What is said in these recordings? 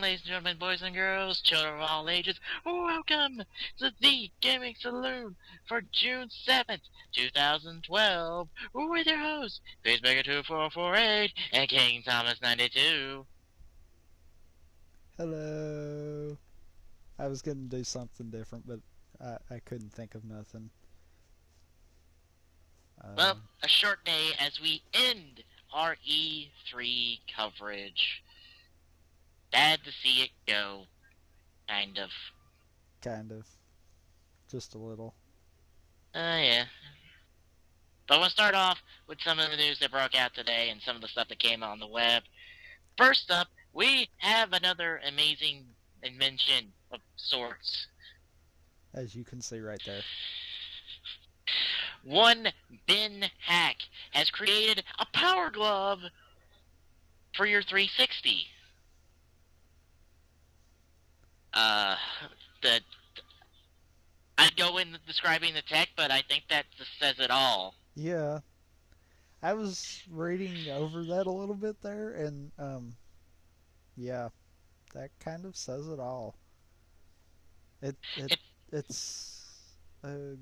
ladies and gentlemen, boys and girls, children of all ages. Welcome to the Gaming Saloon for June 7th, 2012, with your hosts, Facemaker2448 and King Thomas92. Hello. I was going to do something different, but I couldn't think of nothing. Well, a short day as we end our E3 coverage. Sad to see it go, kind of. Kind of. Just a little. Yeah. But I want to start off with some of the news that broke out today and some of the stuff that came on the web. First up, we have another amazing invention of sorts. As you can see right there. One Ben Hack has created a power glove for your 360. I'd go in describing the tech, but I think that just says it all. Yeah. I was reading over that a little bit there, and, yeah, that kind of says it all. It's a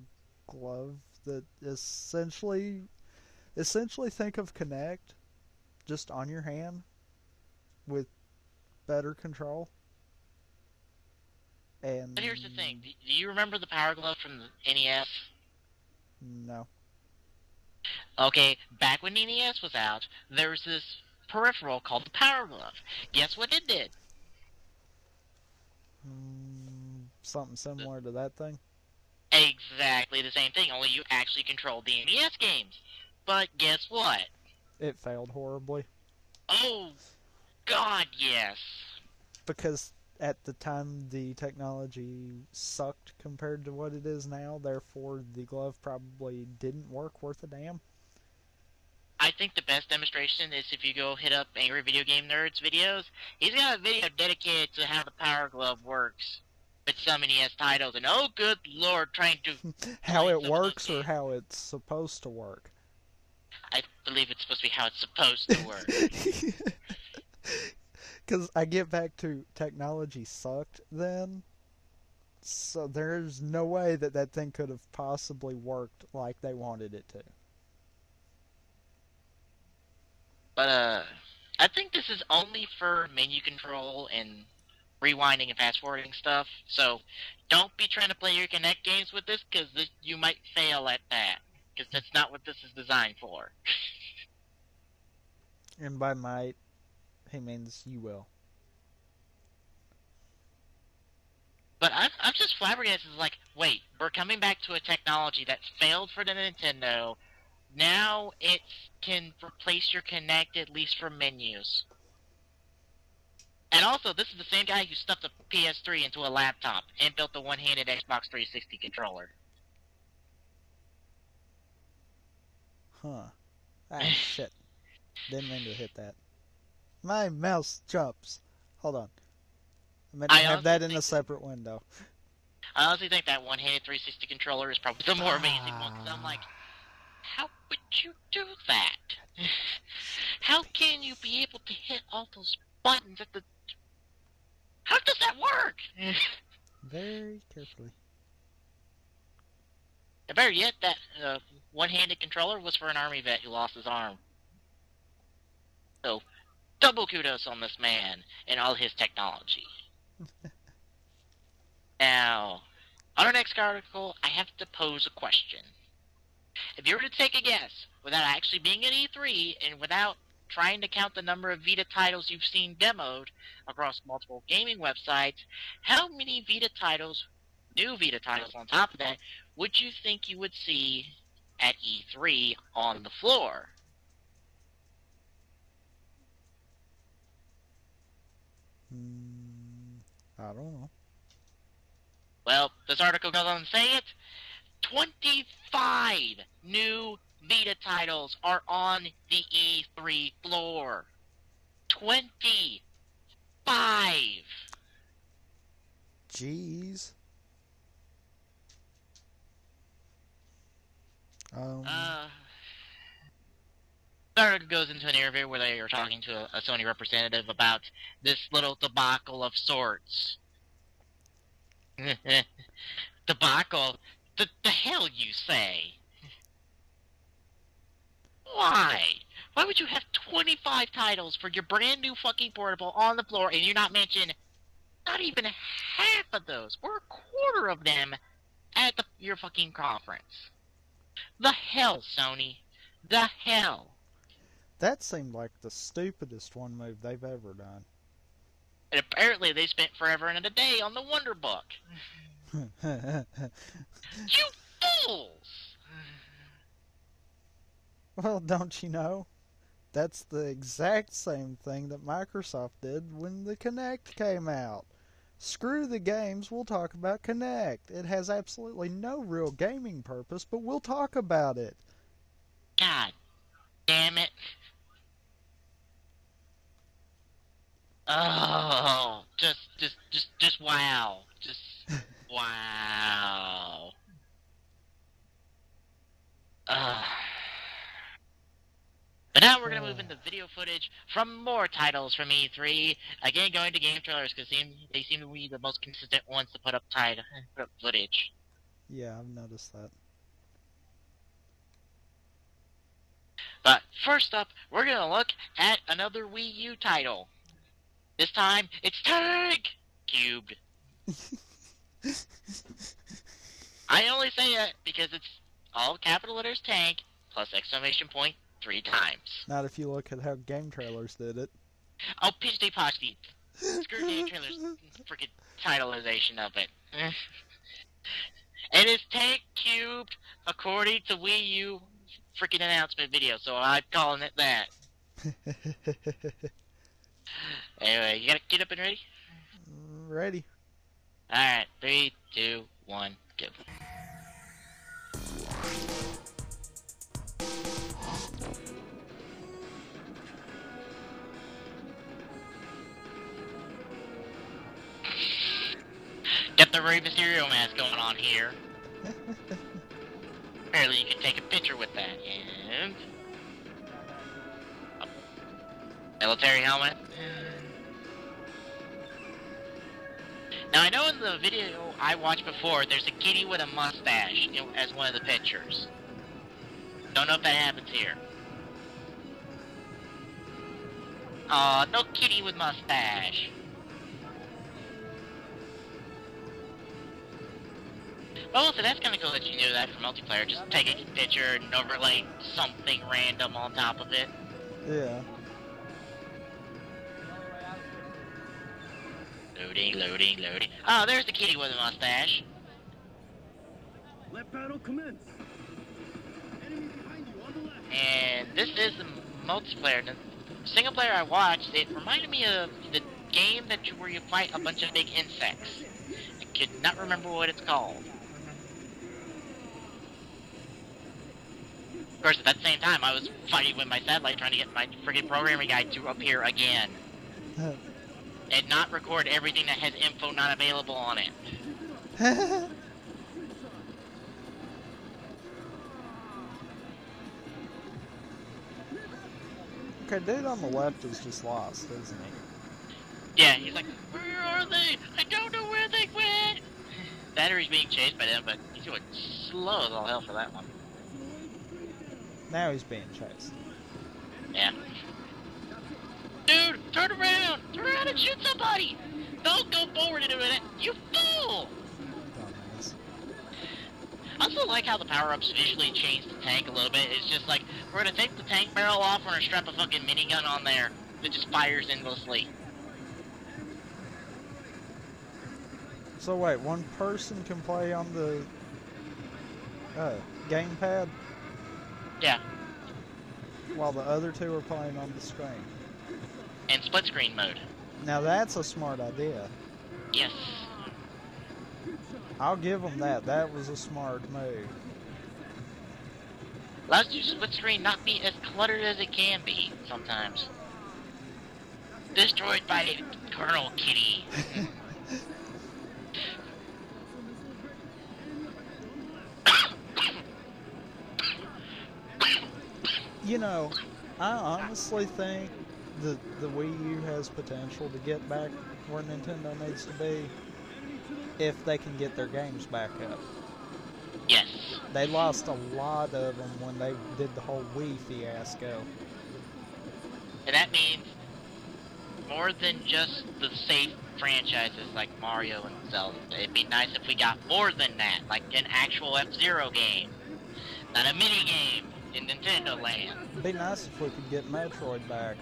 glove that essentially think of Kinect just on your hand with better control. And But here's the thing. Do you remember the Power Glove from the NES? No. Okay, back when the NES was out, there was this peripheral called the Power Glove. Guess what it did? Something similar to that thing? Exactly the same thing, only you actually controlled the NES games. But guess what? It failed horribly. Oh, God, yes. Because at the time the technology sucked compared to what it is now, therefore the glove probably didn't work worth a damn. I think the best demonstration is if you go hit up Angry Video Game Nerd's videos. He's got a video dedicated to how the Power Glove works with some NES titles, and oh good lord, trying to... how it works or how it's supposed to work? I believe it's supposed to be how it's supposed to work. Because I get back to technology sucked then, so there's no way that that thing could have possibly worked like they wanted it to. But, I think this is only for menu control and rewinding and fast-forwarding stuff, so don't be trying to play your Kinect games with this, because you might fail at that, because that's not what this is designed for. And by might, he means you will. But I'm just flabbergasted, like, wait, we're coming back to a technology that's failed for the Nintendo. Now it can replace your Kinect, at least for menus. And also, this is the same guy who stuffed a PS3 into a laptop and built the one-handed Xbox 360 controller. Huh. Ah, shit. Didn't mean to hit that. My mouse jumps. Hold on. I meant to have that in a separate window. I honestly think that one-handed 360 controller is probably the more amazing one, because I'm like, how would you do that? How can you be able to hit all those buttons at the... How does that work? Very carefully. And better yet, that one-handed controller was for an army vet who lost his arm. So, double kudos on this man and all his technology. Now, on our next article, I have to pose a question. If you were to take a guess, without actually being at E3 and without trying to count the number of Vita titles you've seen demoed across multiple gaming websites, how many Vita titles, new Vita titles on top of that, would you think you would see at E3 on the floor? I don't know. Well, this article goes on to say it. 25 new Vita titles are on the E3 floor. 25! Jeez. Starter goes into an interview where they are talking to a Sony representative about this little debacle of sorts. Debacle? The hell you say? Why? Why would you have 25 titles for your brand new fucking portable on the floor and you not mention not even half of those or a quarter of them at your fucking conference? The hell, Sony? The hell? That seemed like the stupidest one move they've ever done. And apparently they spent forever and a day on the Wonder Book. You fools! Well, don't you know? That's the exact same thing that Microsoft did when the Kinect came out. Screw the games, we'll talk about Kinect. It has absolutely no real gaming purpose, but we'll talk about it. God damn it. Oh, just wow. Just wow. But now we're going to move into video footage from more titles from E3. Again, going to game trailers because they seem to be the most consistent ones to put up footage. Yeah, I've noticed that. But first up, we're going to look at another Wii U title. This time, it's Tank Cubed. I only say it because it's all capital letters Tank plus exclamation point 3 times. Not if you look at how game trailers did it. Oh, pitchy posty. Screw game trailers freaking titleization of it. It is Tank Cubed according to Wii U freaking announcement video, so I'm calling it that. Anyway, you gotta get up and ready? Ready. Alright, 3, 2, 1, go. Get the Rey Mysterio mask going on here. Apparently you can take a picture with that, and... military helmet. Now I know in the video I watched before, there's a kitty with a mustache as one of the pictures. Don't know if that happens here. Aw, no kitty with mustache. Well, so that's kind of cool that you knew that for multiplayer. Just take a picture and overlay something random on top of it. Yeah. Loading, loading, loading. Oh, there's the kitty with a mustache. Let battle commence. Enemy behind you on the left. And this is the multiplayer. The single player I watched, it reminded me of the game where you fight a bunch of big insects. I could not remember what it's called. Of course, at that same time, I was fighting with my satellite trying to get my friggin' programming guide to appear again. And not record everything that has info not available on it. Okay, dude on the left is just lost, isn't he? Yeah, he's like, where are they? I don't know where they went! Battery's being chased by them, but he's going slow as all hell for that one. Now he's being chased. Yeah. Dude, turn around! Turn around and shoot somebody! Don't go forward in a minute, you fool! Dumbass. I also like how the power-ups visually change the tank a little bit. It's just like, we're gonna take the tank barrel off, we're gonna strap a fucking minigun on there that just fires endlessly. So wait, one person can play on the gamepad Yeah, while the other two are playing on the screen. and split screen mode. Now that's a smart idea. Yes. I'll give them that. That was a smart move. Allows you to split screen not be as cluttered as it can be sometimes. Destroyed by Colonel Kitty. You know, I honestly think the Wii U has potential to get back where Nintendo needs to be if they can get their games back up. Yes. They lost a lot of them when they did the whole Wii fiasco. And that means more than just the safe franchises like Mario and Zelda. It'd be nice if we got more than that, like an actual F-Zero game, not a mini game in Nintendo Land. It'd be nice if we could get Metroid back.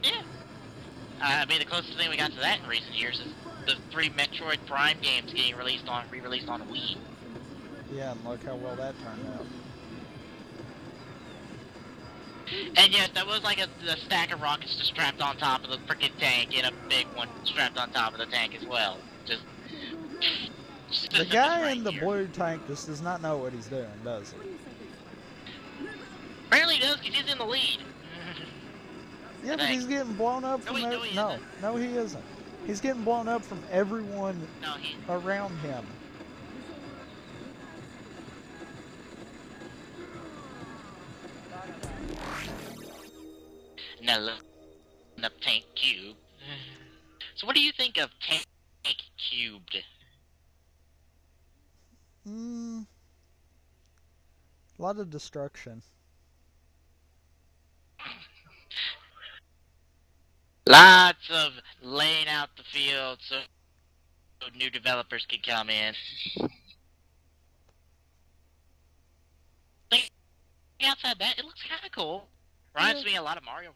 Yeah. I mean, the closest thing we got to that in recent years is the 3 Metroid Prime games getting re-released on Wii. Yeah, and look how well that turned out. And yes, that was like a stack of rockets just strapped on top of the freaking tank, and a big one strapped on top of the tank as well. Just The guy right in the here. blue tank just does not know what he's doing, does he? Apparently he does, because he's in the lead. Yeah, but he's getting blown up from No, he no, isn't. no, he isn't. He's getting blown up from everyone No, he. around him. Now look up Tank Cube. So what do you think of Tank Cubed? A lot of destruction. Lots of laying out the field so new developers can come in. Outside that, it looks kind of cool. Reminds me a lot of Mario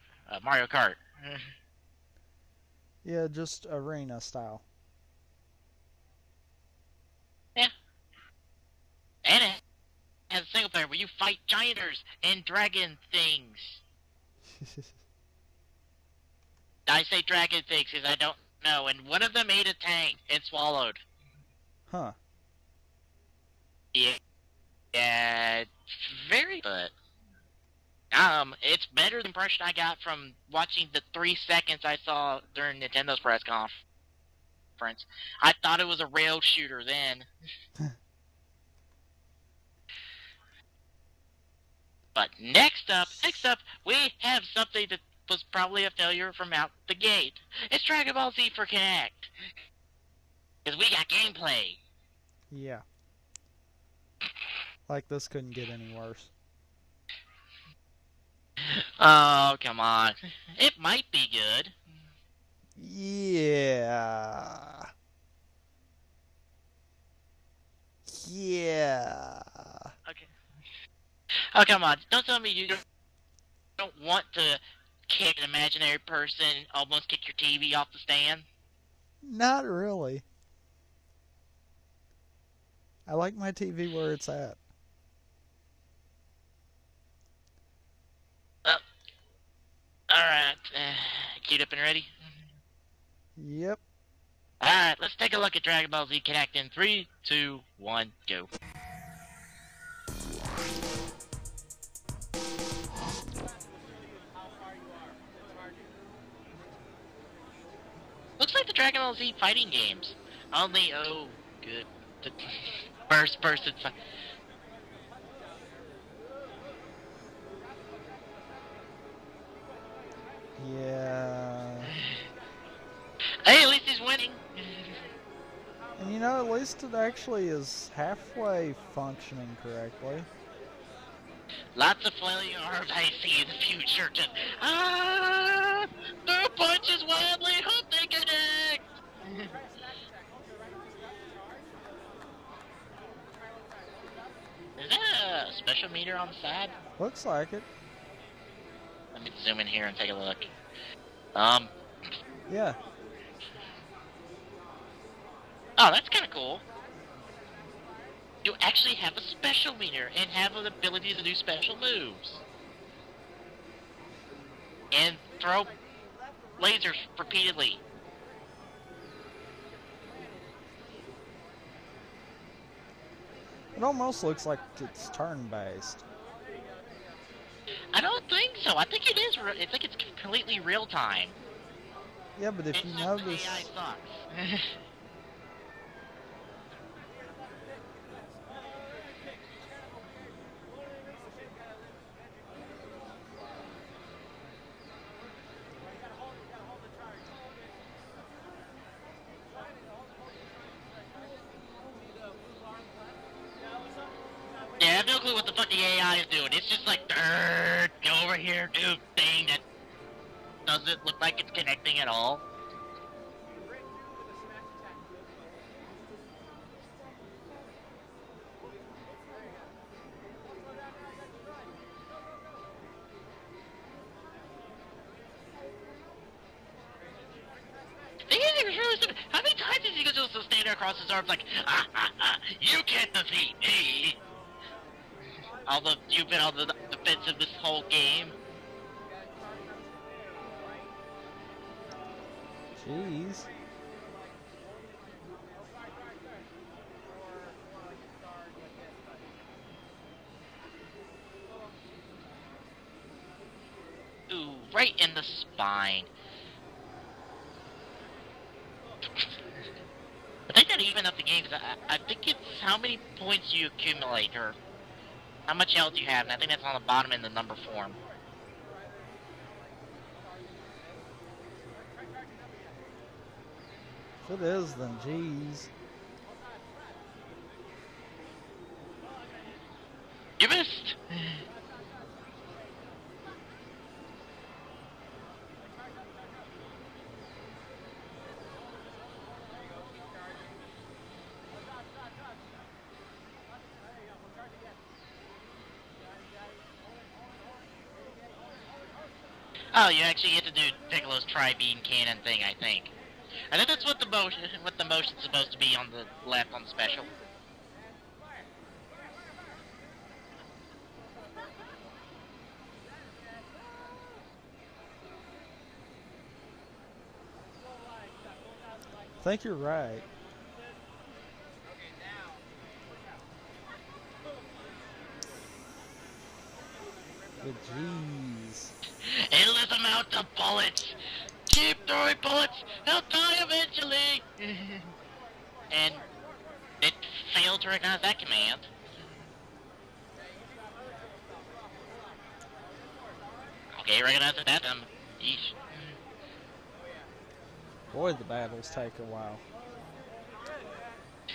Kart. Yeah, just arena style. Yeah. And it has a single player where you fight gianters and dragon things. I say dragon things because I don't know. And one of them ate a tank and swallowed. Huh. Yeah. Yeah, very good. It's better than the impression I got from watching the 3 seconds I saw during Nintendo's press conference. I thought it was a rail shooter then. But next up, we have something that was probably a failure from out the gate. It's Dragon Ball Z for Kinect. Because we got gameplay. Yeah. Like this couldn't get any worse. Oh, come on. It might be good. Yeah. Yeah. Okay. Oh, come on. Don't tell me you don't want to kick an imaginary person, almost kick your TV off the stand. Not really. I like my TV where it's at. Alright. Queued up and ready? Yep. Alright, let's take a look at Dragon Ball Z Kinect in 3, 2, 1, go. Looks like the Dragon Ball Z fighting games. Only, oh, good. The first person fight. Yeah. Hey, at least he's winning. And you know, at least it actually is halfway functioning correctly. Lots of flailing arms I see in the future. Just, throw punches wildly, hope they connect. Is that a special meter on the side? Looks like it. Let me zoom in here and take a look. Yeah. Oh, that's kind of cool. You actually have a special meter and have an ability to do special moves. And throw lasers repeatedly. It almost looks like it's turn-based. I don't think so. I think it is. I think it's completely real time. Yeah, but if It's you just notice... AI sucks. have no clue what the fuck the AI is doing. It's just like, go over here, do thing that doesn't look like it's connecting at all. The thing is really stupid. How many times is he just stand there across his arms like, you can't defeat me? Although you've been on the defensive this whole game. Jeez. Ooh, right in the spine. I think that even up the game, I think it's how many points you accumulate, or how much health you have, and I think that's on the bottom in the number form. If it is, then jeez. You missed! Oh, you actually get to do Piccolo's tri-beam cannon thing, I think. I think that's what the motion's supposed to be on the left on the special. I think you're right. But jeez. Endless amount of bullets! Keep throwing bullets! He'll die eventually! And it failed to recognize that command. Okay, recognize that. Yeesh. Boy, the battles take a while.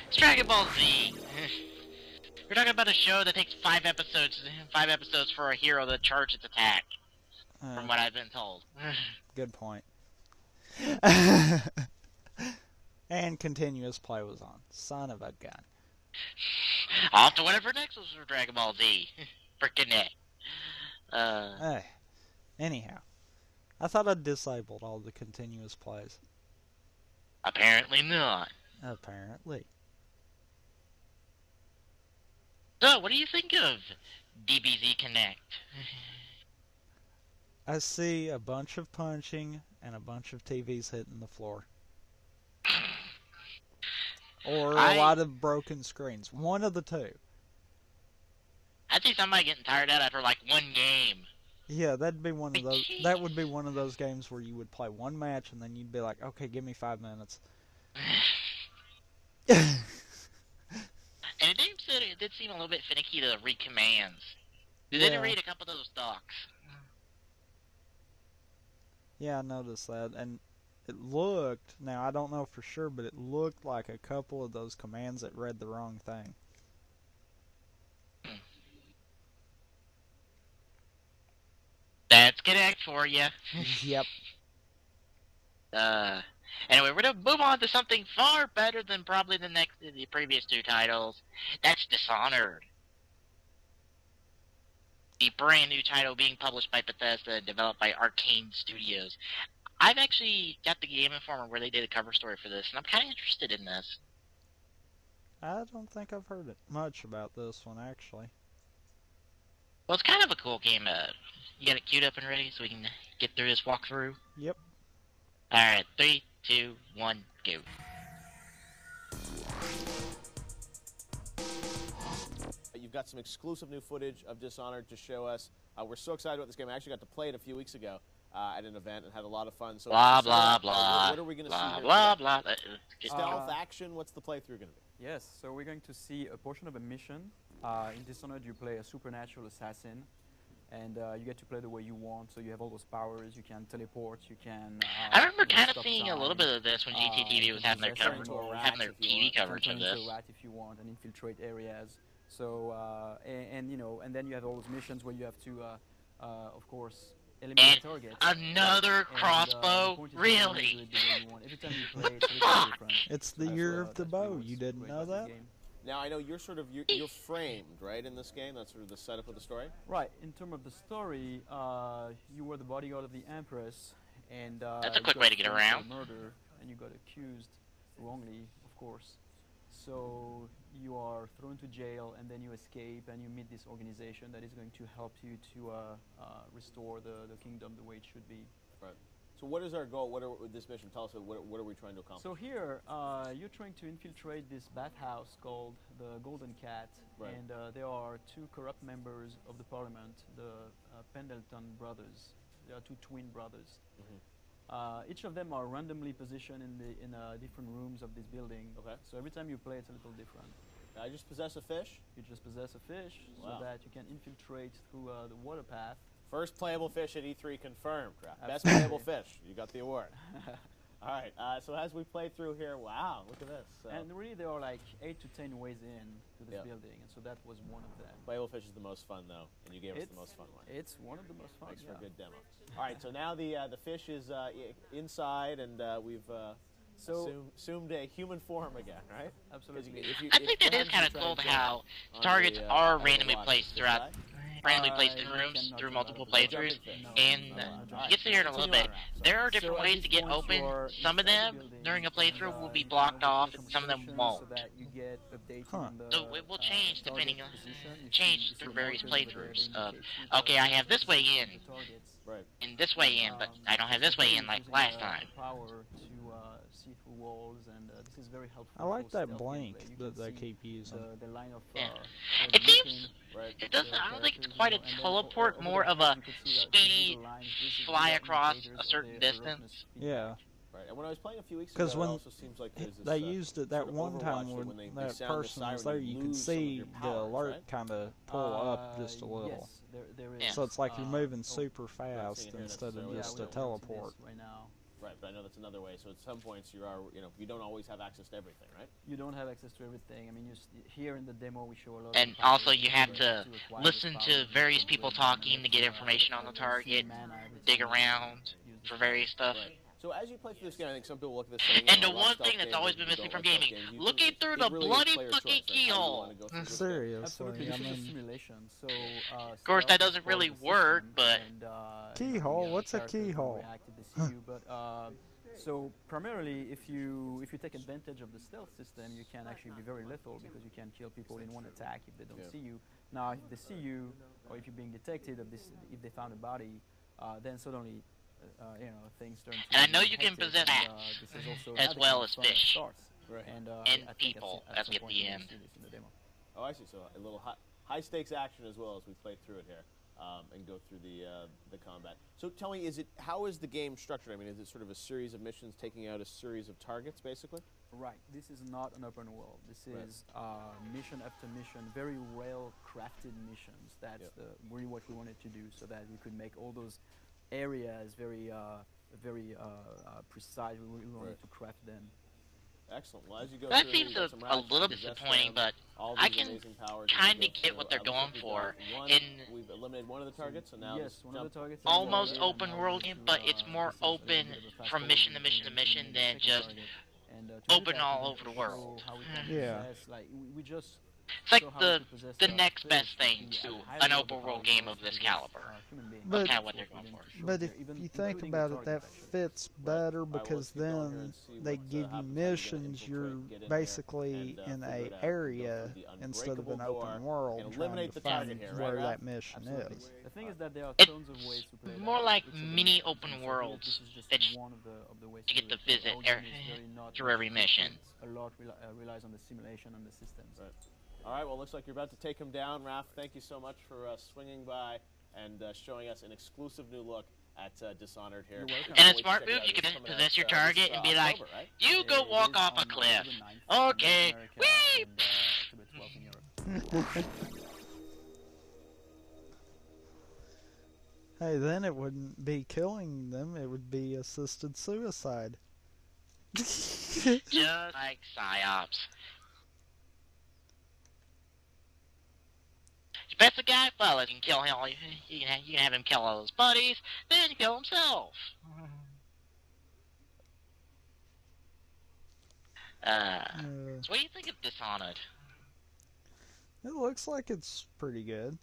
It's Dragon Ball Z. We're talking about a show that takes 5 episodes for a hero to charge its attack, from what I've been told. Good point. And continuous play was on. Son of a gun. Off to whatever next was for Dragon Ball Z. For Connect. Hey. Anyhow. I thought I'd disabled all the continuous plays. Apparently not. Apparently. So, what do you think of DBZ Connect? I see a bunch of punching and a bunch of TVs hitting the floor. Or a lot of broken screens. One of the two. I see somebody getting tired out after like one game. Yeah, that'd be one of those. That would be one of those games where you would play one match and then you'd be like, okay, give me 5 minutes. And it did seem a little bit finicky to read commands. They didn't read a couple of those docs. Yeah, I noticed that, and it looked, now I don't know for sure, but it looked like a couple of those commands that read the wrong thing. That's Connect for you. Yep. Anyway, we're gonna move on to something far better than probably the previous 2 titles. That's Dishonored. The brand new title being published by Bethesda and developed by Arcane Studios. I've actually got the Game Informer where they did a cover story for this, and I'm kind of interested in this. I don't think I've heard much about this one, actually. Well, it's kind of a cool game. You got it queued up and ready so we can get through this walkthrough? Yep. Alright, 3, 2, 1, go. You've got some exclusive new footage of Dishonored to show us. We're so excited about this game. I actually got to play it a few weeks ago at an event and had a lot of fun. So blah, blah, blah. What are we going to see here? Blah, blah, blah. Stealth action? What's the playthrough going to be? Yes, so we're going to see a portion of a mission. In Dishonored, you play a supernatural assassin, and you get to play the way you want. So you have all those powers. You can teleport. You can. I remember kind of seeing a little bit of this when GTTV was having their TV coverage of this. If you want, and infiltrate areas. So and you know, and then you have all those missions where you have to, of course, eliminate And the targets. another And, crossbow? the point is that you Really? do it the way you want. Every time you play, What it's the a little fuck? different. It's So the that's, year of the that's really bow. what's You didn't great know about this that? game. Now I know you're sort of you're framed, right, in this game. That's sort of the setup of the story. Right. In terms of the story, you were the bodyguard of the Empress, and That's a you quick got way to get framed for around. murder, and you got accused wrongly, of course. So you are thrown to jail, and then you escape, and you meet this organization that is going to help you to restore the kingdom the way it should be. Right. So what is our goal? What are this mission? Tell us what are we trying to accomplish? So here, you're trying to infiltrate this bathhouse called the Golden Cat, Right. and there are two corrupt members of the parliament, the Pendleton brothers. They are two twin brothers. Each of them are randomly positioned in different rooms of this building. Okay. So every time you play, it's a little different. I just possess a fish. You just possess a fish Wow. so that you can infiltrate through the water path. First playable fish at E3 confirmed. Best playable fish. You got the award. All right. So as we play through here, wow, look at this. And really, there are like 8 to 10 ways in to this Yeah. building, and so that was one of them. Playable fish is the most fun though, and you gave us the most fun one. It's one of the most fun. Makes for yeah. a good demo. All right. So now the fish is inside, and we've assumed a human form again, right? Absolutely. I think that is kind of cool how targets are randomly placed throughout, randomly placed in rooms through multiple playthroughs, and you get to hear it a little bit. There are different ways to get open. Some of them during a playthrough will be blocked off, and some of them won't. So that you get updates Huh. on the, So it will change depending on position. change through various playthroughs. Okay, I have this way in, Right. and this way in, but I don't have this way in like last time. Power to see through walls, and this is very helpful. I like for that stealth blank gameplay. You that can they see keep using. the line of Yeah. where It they're seems looking, Right. it doesn't. I don't think it's characters, quite a and then teleport, over more the of top a you could see the speedy little lines. This is fly the across indicators a of certain the distance. roughness Yeah. feedback. Right. And when I was playing a few weeks ago, 'Cause it when also seems like there's this, They used it that sort of one time Overwatch when they that sound the person was siren, there. you You could lose some of see your the powers, alert right? kind of pull up just a little. Yes, there is. Yeah. So it's like you're moving oh, super fast seeing it here instead of necessarily. just we a don't want to do this teleport. right now. Right, but I know that's another way. So at some points you are, you don't always have access to everything, right? You don't have access to everything. I mean, here in the demo we show a lot. And of also powers you have to to acquire listen those to powers. various You people can talking to get see information on the target, mana every dig time you around use the for various stuff. Right. So as you play through this game, I think some people look at this saying, And you the know, I love one stealth thing that's games, always and been people missing don't from like stealth gaming, games. You looking can- through it the really is bloody player fucking choice, like, how you keyhole. wanna go through this game. Seriously, Absolutely, I this is a mean, simulation. So, Of course, that doesn't stealth really is the work, system, but and, Keyhole? the, What's a characters will keyhole? react if they see you, but so primarily, if you take advantage of the stealth system, you can actually be very lethal because you can kill people in one attack if they don't Yeah. see you. Now, if they see you, or if you're being detected, if they found a body, then suddenly, things turn. And I to know be you can hectic, possess and, bats, this is also as how the well game as fun it fish. starts. Right. And, And I think people at at some point the you're gonna end. see this in the demo. Oh, I see. So a little high stakes action as well as we play through it here, and go through the combat. So tell me, how is the game structured? I mean, is it sort of a series of missions taking out a series of targets, basically? Right. This is not an open world. This Right. is mission after mission, very well crafted missions. That's Yep. really what we wanted to do, so that we could make all those areas very precise. We really wanted Right. to craft them. Excellent. Well, as you go That through, seems you got a some rats, little you possess disappointing, them, but all I these can amazing powers as you kinda go get through. what they're Looks like going we've for. got one, In we've eliminated one of the targets, and now yes, let's one jump. of the targets. is almost already open now world into, game, but it's more this is a little open bit of a fast from forward mission to into mission to the mission than second just target. And, to do open that, all we over the show world. how we can Yeah. possess, like, we just It's like show how the we possess the a next fish best thing be to highly an open overpowered world game of to this possess, caliber. human beings. But- That's kind of what they're going for. But if you think about it, that fits better Alright, well, because let's keep going here then and see they what, give you happens when you missions. infiltrate, You're get in there, basically and, in figure a it out. Go area through the instead of an unbreakable open door world and trying eliminate to the target find here, right, where Ralph? that mission Absolutely. is. The thing is that there are It- tons of ways to play More that. like Each of the mini missions. open So here, worlds this is just that one of the ways you get do to it. visit Our game is very not through every mission. A lot relies on the simulation and the systems. Right. All right, well, looks like you're about to take him down, Raph. Thank you so much for swinging by and showing us an exclusive new look at Dishonored here. You're welcome. And Can't a wait to smart check it move, out. you It's can coming possess out, your this, target and be like, October, right? you go It walk is off a on cliff. October 9th in Okay, North America whee! and, October 12th in Europe. Hey, then it wouldn't be killing them; it would be assisted suicide. Just like psyops. That's the guy. Well, if you can kill him, you can have him kill all his buddies, then kill himself. So what do you think of Dishonored? It looks like it's pretty good.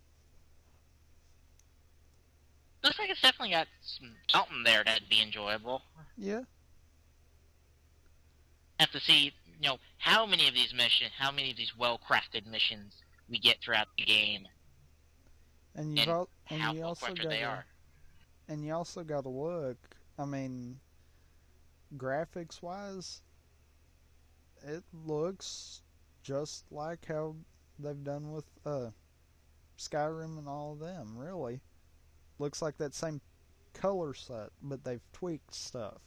Looks like it's definitely got something there that'd be enjoyable. Yeah. Have to see, how many of these well-crafted missions we get throughout the game, And and you how also well-crafted got they are. And you also got to look. I mean, graphics wise, it looks just like how they've done with Skyrim and all of them. Really, looks like that same color set, but they've tweaked stuff.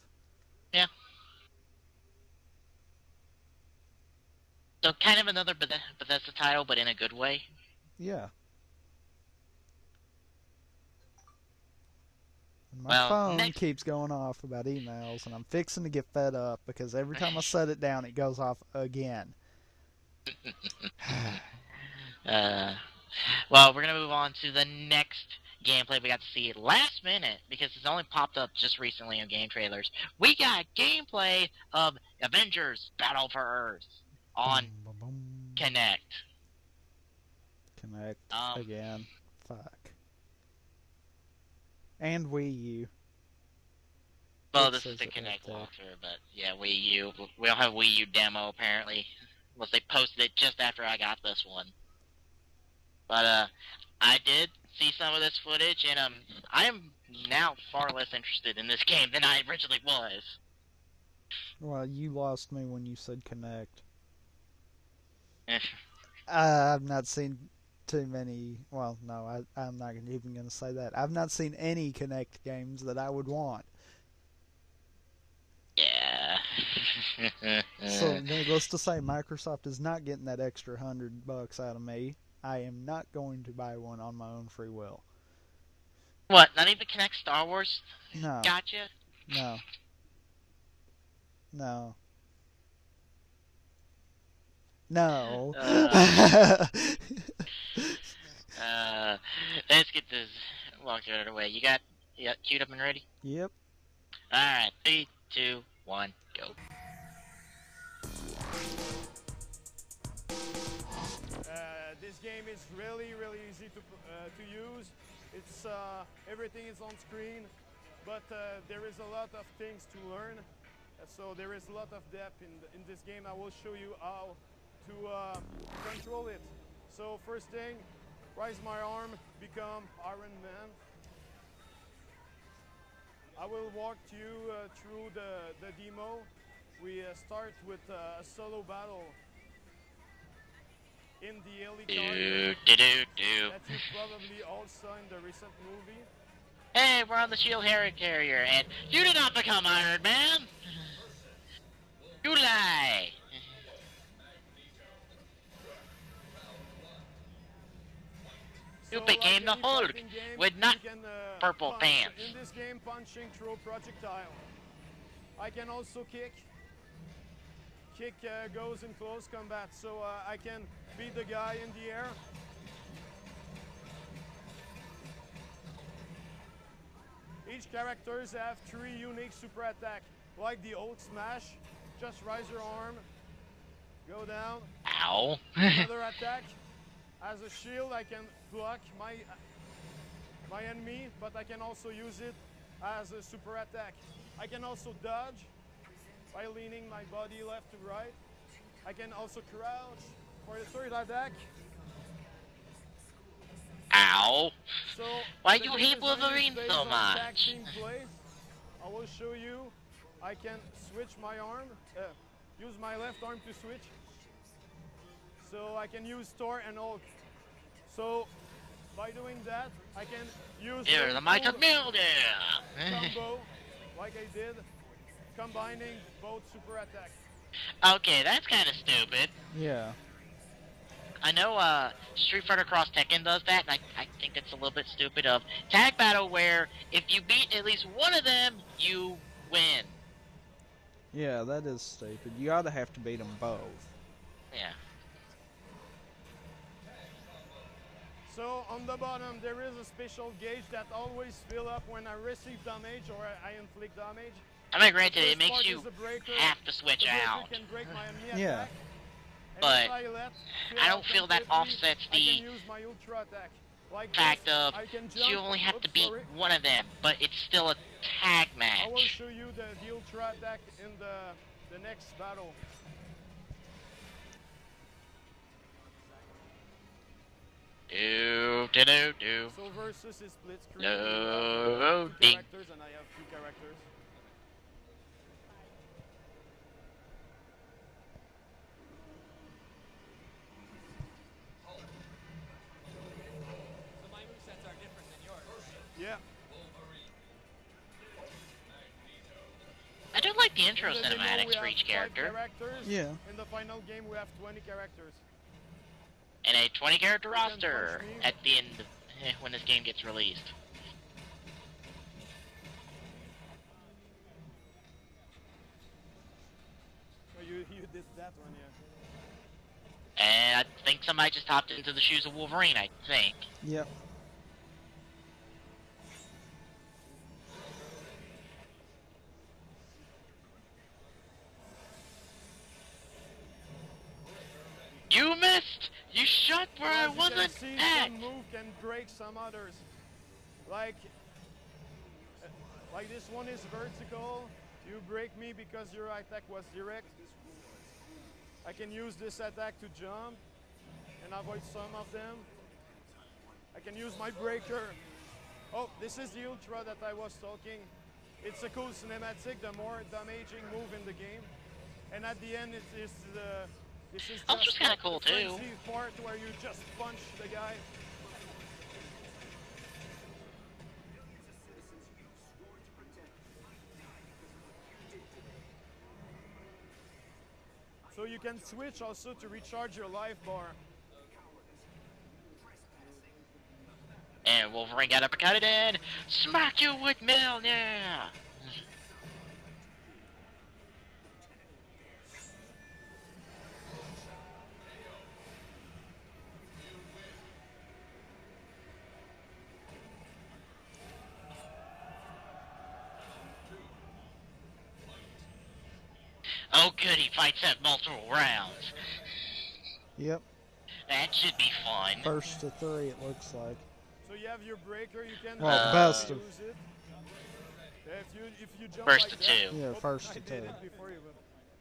Yeah. So kind of another Bethesda title, but in a good way. Yeah. My phone keeps going off about emails, and I'm fixing to get fed up because every time I set it down, it goes off again. Well, we're going to move on to the next gameplay we got to see last minute because it's only popped up just recently in game trailers. We got gameplay of Avengers Battle for Earth on Kinect. Again. Fuck. And Wii U. Well, this is the Kinect walkthrough, but yeah, Wii U. We don't have Wii U demo, apparently. Unless they posted it just after I got this one. But, I did see some of this footage, and, I am now far less interested in this game than I originally was. Well, you lost me when you said Kinect. I've not seen too many. Well, no, I'm not even going to say that. I've not seen any Kinect games that I would want. Yeah. So, needless to say, Microsoft is not getting that extra $100 out of me. I am not going to buy one on my own free will. What? Not even Kinect Star Wars? No. Gotcha? No. No. No. Let's get this walkthrough out of the way. You got queued up and ready? Yep. Alright, 3, 2, 1, go. This game is really easy to use. It's everything is on screen, but there is a lot of things to learn. So there is a lot of depth in this game. I will show you how to control it. So first thing, raise my arm, become Iron Man. I will walk you through the demo. We start with a solo battle in the helicarrier that you probably all saw in the recent movie. Hey, we're on the Shield Helicarrier, and you did not become Iron Man! You lie! You became the Hulk with not purple pants. In this game, punching through projectile. I can also kick. Kick goes in close combat, so I can beat the guy in the air. Each characters have 3 unique super attack, like the Hulk smash. Just raise your arm, go down. Ow! Another attack. As a shield, I can block my enemy, but I can also use it as a super attack. I can also dodge by leaning my body left to right. I can also crouch for the third attack. Ow! So why you hate Wolverine so much? I will show you. I can switch my arm, use my left arm to switch. So I can use Thor and Hulk. So by doing that, I can use the might of Mildew! combo, like I did, combining both super attacks. Okay, that's kind of stupid. Yeah. I know Street Fighter Cross Tekken does that, and I think it's a little bit stupid of tag battle where if you beat at least one of them, you win. Yeah, that is stupid. You ought to have to beat them both. Yeah. So on the bottom there is a special gauge that always fill up when I receive damage or I inflict damage. I mean, granted, The it first makes part you is the breaker. have to switch The breaker out, can break my enemy Yeah. attack. And but if I let fill I out don't feel that completely, offsets I can the use my ultra attack. Like fact this, of I can jump. you only have to Oops, beat sorry. one of them, but it's still a tag I will match. show you the ultra attack in the next battle. Do. So versus is split screen. No, You have, two ding. characters and I have 2 characters. So my movesets are different than yours. Yeah. I do like the intro In the demo, we cinematics for have each 5 character. characters. Yeah. In the final game, we have 20 characters. And a 20-character You can roster punch me. at the end when this game gets released. So you did that one, yeah. And I think somebody just hopped into the shoes of Wolverine, I think. Yep. You missed! You shot where I As you can wasn't see, at! some move can break some others. Like this one is vertical. You break me because your attack was direct. I can use this attack to jump and avoid some of them. I can use my breaker. Oh, this is the ultra that I was talking. It's a cool cinematic, the more damaging move in the game. And at the end, it is this is Ultra's just kinda the cool, too. frenzy part where you just punch the guy. So you can switch also to recharge your life bar. And Wolverine got uppercutted in. Smack you with Milner! Oh good, he fights at multiple rounds. Yep. That should be fun. First to 3, it looks like. So you have your breaker, you can Well, best of- use it. If you jump First like to that, 2. Yeah, Oops, first I to did 2. it before you, but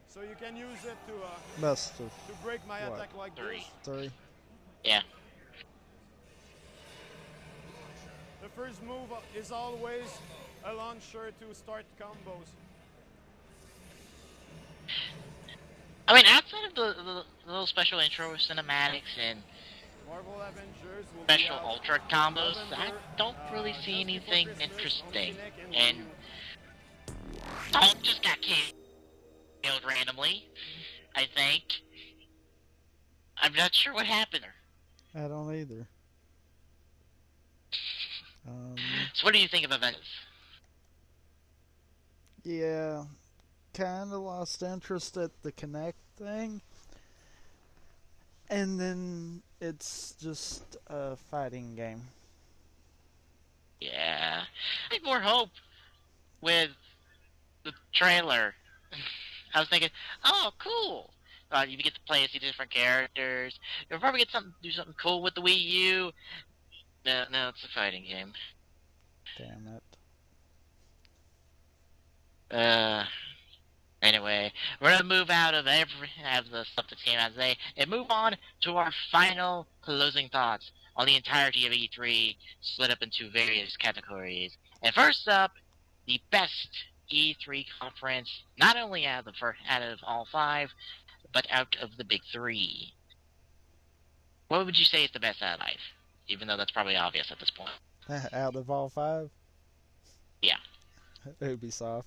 so you can use it to Best of break my What? attack like 3. this. 3. Yeah. The first move is always a launcher to start combos. I mean, outside of the little special intro cinematics and Marvel Avengers will special be out ultra combos, I November, don't really see just before anything Christmas on interesting. Kinect and And Wii U. Hulk just got killed randomly, I think. I'm not sure what happened. I don't either. So what do you think of Avengers? Yeah, kind of lost interest at the Connect thing. And then it's just a fighting game. Yeah. I had more hope with the trailer. I was thinking, oh, cool. You get to play as these different characters. You'll probably get do something cool with the Wii U. No, it's a fighting game. Damn it. Anyway, we're gonna move out of the stuff that came out today and move on to our final closing thoughts on the entirety of E3, split up into various categories. And first up, the best E3 conference, not only out of all 5, but out of the big 3. What would you say is the best out of 5? Even though that's probably obvious at this point. Out of all 5? Yeah. Ubisoft.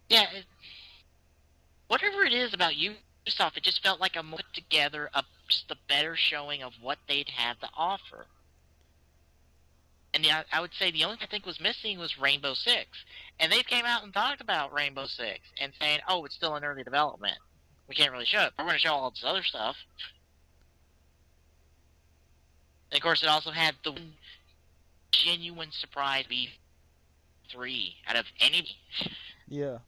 Yeah, whatever it is about Ubisoft, it just felt like a more put together, just a better showing of what they'd have to offer. And I would say the only thing I think was missing was Rainbow Six. And they came out and talked about Rainbow Six and saying, oh, it's still in early development. We can't really show it, but we're going to show all this other stuff. And of course, it also had the one genuine surprise E3 out of any. Yeah.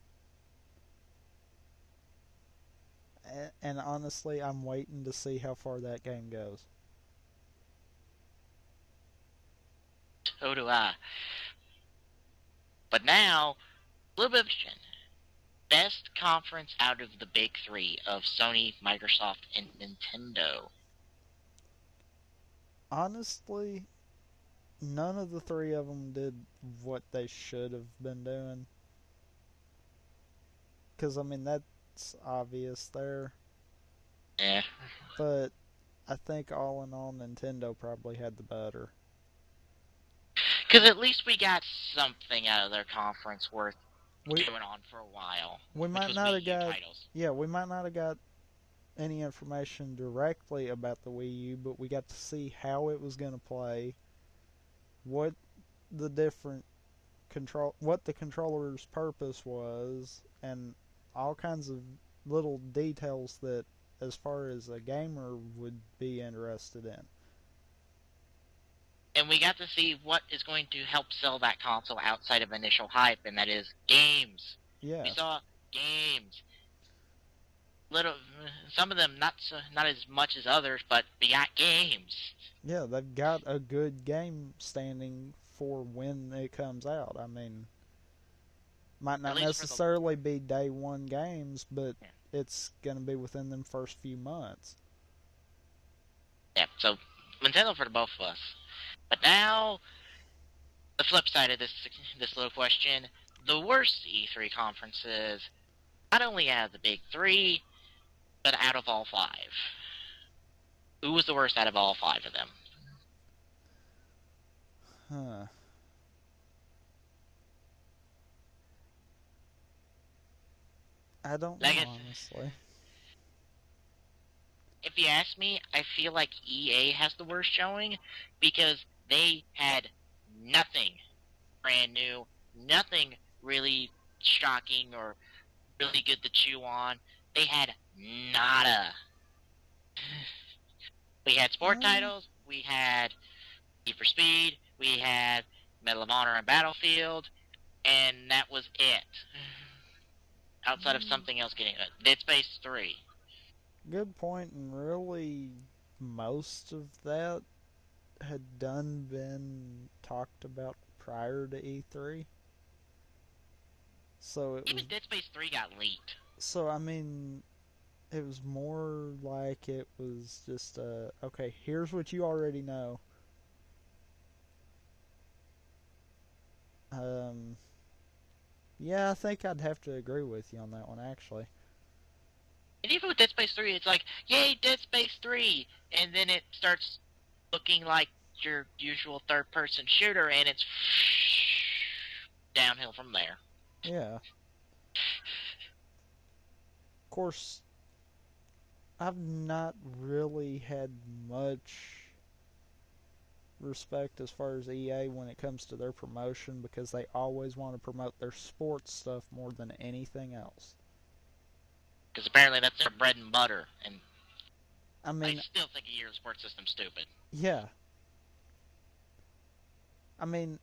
And honestly, I'm waiting to see how far that game goes. So do I. But now, a little bit of question. Best conference out of the big three of Sony, Microsoft, and Nintendo. Honestly, none of the three of them did what they should have been doing. Because, I mean, that's obvious there. Yeah. But I think all in all, Nintendo probably had the better. Because at least we got something out of their conference worth We going on for a while. we which might was not Wii have U got titles. we might not have got any information directly about the Wii U, but we got to see how it was going to play, what the different what the controller's purpose was, and all kinds of little details that, as far as a gamer would be interested in. And we got to see what is going to help sell that console outside of initial hype, and that is games. Yeah, We saw games. Little, some of them not as much as others, but we got games. yeah, they've got a good game standing for when it comes out. I mean, might At not least for the necessarily be day one games, but it's going to be within them first few months. yeah. So Nintendo for the both of us. But now the flip side of this little question: the worst E3 conferences, not only out of the big three, but out of all five. Who was the worst out of all five of them? Huh. I don't know, honestly. If you ask me, I feel like EA has the worst showing because they had nothing brand new, nothing really shocking or really good to chew on. They had nada. We had sport titles, we had Need for Speed, we had Medal of Honor and Battlefield, and that was it. Outside of something else getting it. Dead Space 3. Good point, and really most of that had been talked about prior to E3. So it Even was. Dead Space 3 got leaked. So I mean, it was more like it was just okay. Here's what you already know. Yeah, I think I'd have to agree with you on that one, actually. And even with Dead Space 3, it's like, yay, Dead Space 3! And then it starts looking like your usual third-person shooter, and it's downhill from there. Yeah. Of course, I've not really had much respect as far as EA when it comes to their promotion, because they always want to promote their sports stuff more than anything else. Because apparently that's their bread and butter, and I mean, I still think a year's sports system's stupid. yeah. I mean,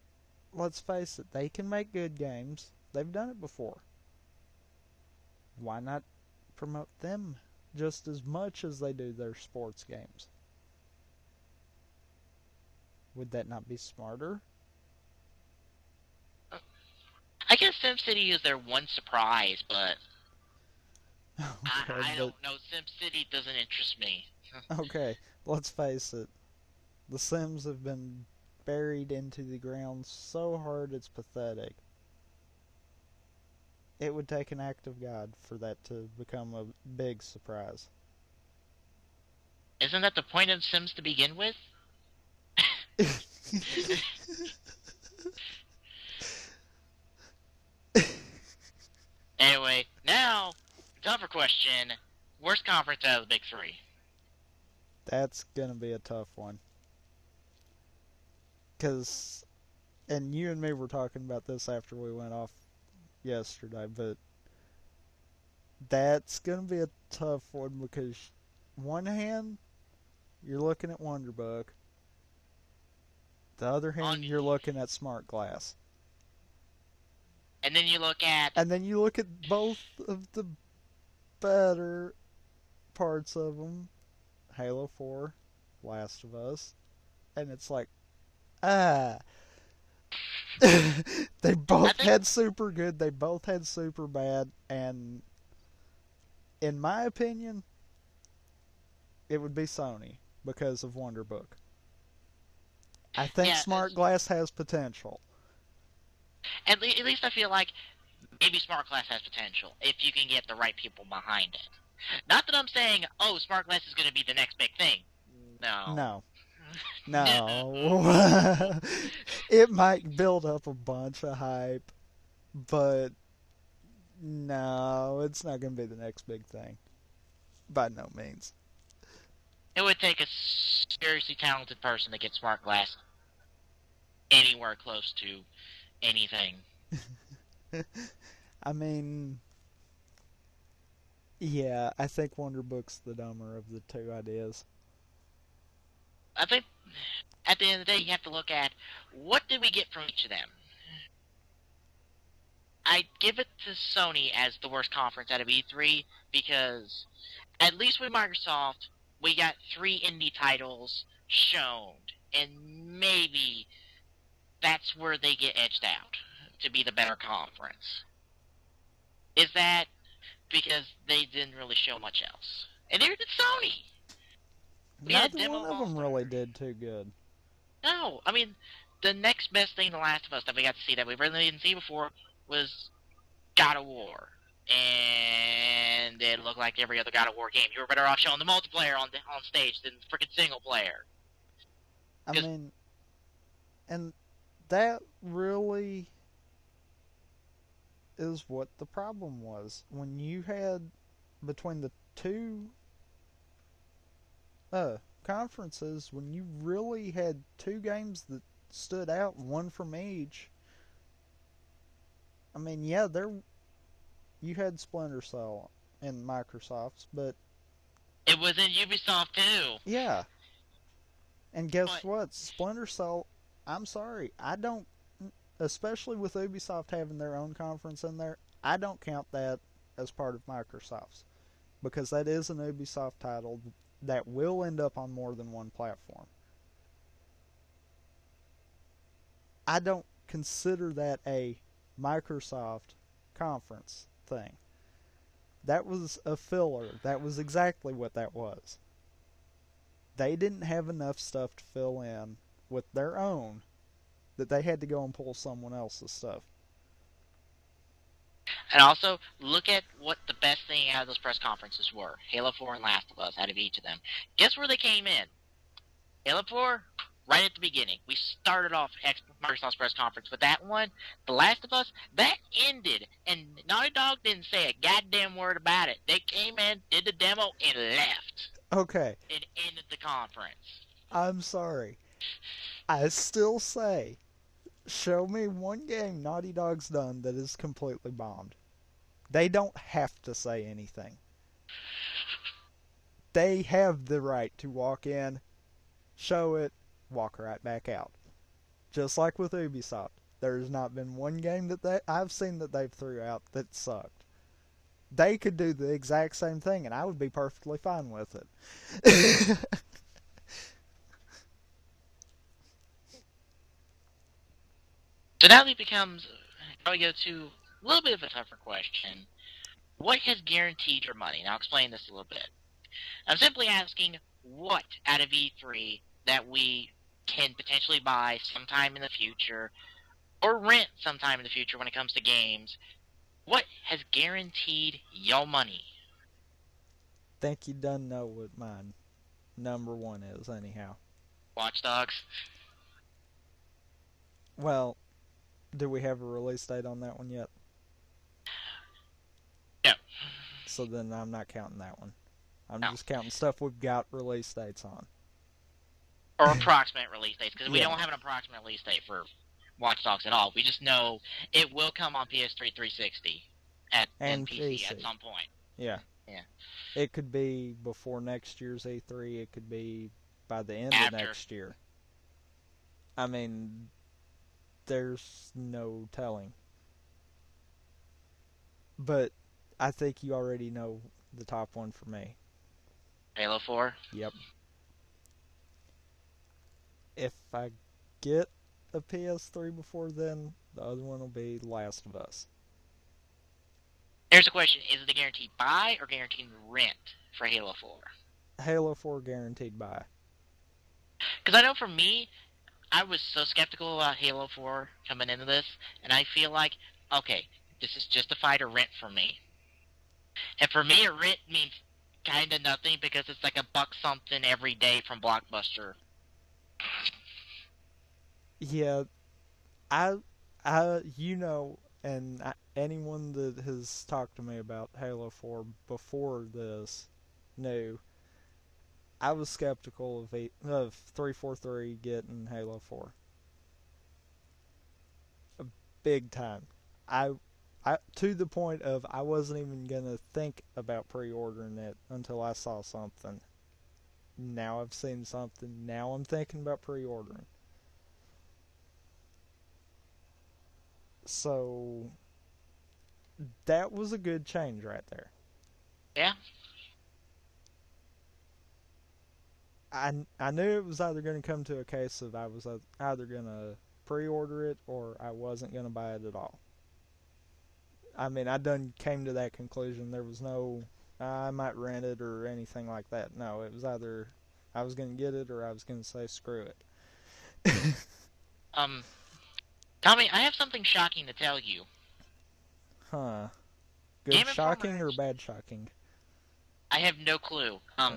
let's face it, they can make good games. They've done it before. Why not promote them just as much as they do their sports games? Would that not be smarter? I guess SimCity is their one surprise, but Okay, I don't know. SimCity doesn't interest me. Okay, let's face it. The Sims have been buried into the ground so hard it's pathetic. It would take an act of God for that to become a big surprise. Isn't that the point of Sims to begin with? Anyway, now, tougher question. Worst conference out of the big three? That's gonna be a tough one. Because, and you and me were talking about this after we went off yesterday, but that's gonna be a tough one because, one hand, you're looking at Wonderbook, The other hand, you're looking at Smart Glass. And then you look at... And then you look at both of the better parts of them. Halo 4, Last of Us. And it's like, they both had super good, they both had super bad, and in my opinion, it would be Sony because of Wonder Book. I think Smart Glass has potential. At least I feel like maybe Smart Glass has potential if you can get the right people behind it. Not that I'm saying, oh, Smart Glass is going to be the next big thing. No. No. It might build up a bunch of hype, but no, it's not going to be the next big thing. By no means. It would take a seriously talented person to get Smart Glass anywhere close to anything. I mean, yeah, I think Wonder Book's the dumber of the two ideas. I think at the end of the day, you have to look at what did we get from each of them. I give it to Sony as the worst conference out of E3 because at least with Microsoft, we got 3 indie titles shown, and maybe that's where they get edged out to be the better conference. Is that because they didn't really show much else? And neither did Sony. Neither one of them really did too good. No, I mean, the next best thing The Last of Us that we got to see that we really didn't see before was God of War. And it looked like every other God of War game. You were better off showing the multiplayer on stage than freaking single player. I mean, and that really is what the problem was. When you had, between the two conferences, when you really had 2 games that stood out, one from each. I mean, yeah, you had Splinter Cell in Microsoft's, but it was in Ubisoft too. Yeah. And guess what? Splinter Cell, I'm sorry, I don't, especially with Ubisoft having their own conference in there, I don't count that as part of Microsoft's. Because that is an Ubisoft title that will end up on more than one platform. I don't consider that a Microsoft conference thing. That was a filler. That was exactly what that was. They didn't have enough stuff to fill in with their own that they had to go and pull someone else's stuff. And also, look at what the best thing out of those press conferences were. Halo 4 and Last of Us, out of each of them. Guess where they came in? Halo 4, right at the beginning. We started off Microsoft's press conference with that one. The Last of Us, that ended, and Naughty Dog didn't say a goddamn word about it. They came in, did the demo, and left. Okay. It ended the conference. I'm sorry. I still say, show me one game Naughty Dog's done that is completely bombed. They don't have to say anything. They have the right to walk in, show it, walk right back out. Just like with Ubisoft. There's not been one game that I've seen that they've threw out that sucked. They could do the exact same thing, and I would be perfectly fine with it. So now it becomes, now we go to a little bit of a tougher question. What has guaranteed your money? Now I'll explain this a little bit. I'm simply asking what out of E3 that we can potentially buy sometime in the future or rent sometime in the future when it comes to games. What has guaranteed your money? Think you done know what mine number 1 is anyhow. Watch Dogs. Well, do we have a release date on that one yet? No. So then I'm not counting that one. I'm just counting stuff we've got release dates on. Or approximate release dates, because we don't have an approximate release date for Watch Dogs at all. We just know it will come on PS3 360 and PC at some point. Yeah. Yeah. It could be before next year's E3. It could be by the end of next year. I mean, there's no telling. But I think you already know the top one for me. Halo 4. Yep. If I get a PS3 before then, the other one will be Last of Us. Here's a question: is it a guaranteed buy or guaranteed rent for Halo 4? Halo 4 guaranteed buy. Because I know for me, I was so skeptical about Halo 4 coming into this, and I feel like, okay, this is justified a rent for me. And for me, a rent means kind of nothing because it's like $1 something every day from Blockbuster. Yeah, you know, and anyone that has talked to me about Halo 4 before this knew I was skeptical of 343 getting Halo 4. Big time. I to the point of I wasn't even gonna think about pre-ordering it until I saw something. Now I've seen something. Now I'm thinking about pre-ordering. So that was a good change right there. Yeah. I knew it was either going to come to a case of I was either going to pre-order it or I wasn't going to buy it at all. I mean, I done came to that conclusion. There was no, I might rent it or anything like that. No, it was either I was going to get it or I was going to say screw it. Tommy, I have something shocking to tell you. Huh. Good Game shocking Informer or bad shocking? I have no clue. Oh.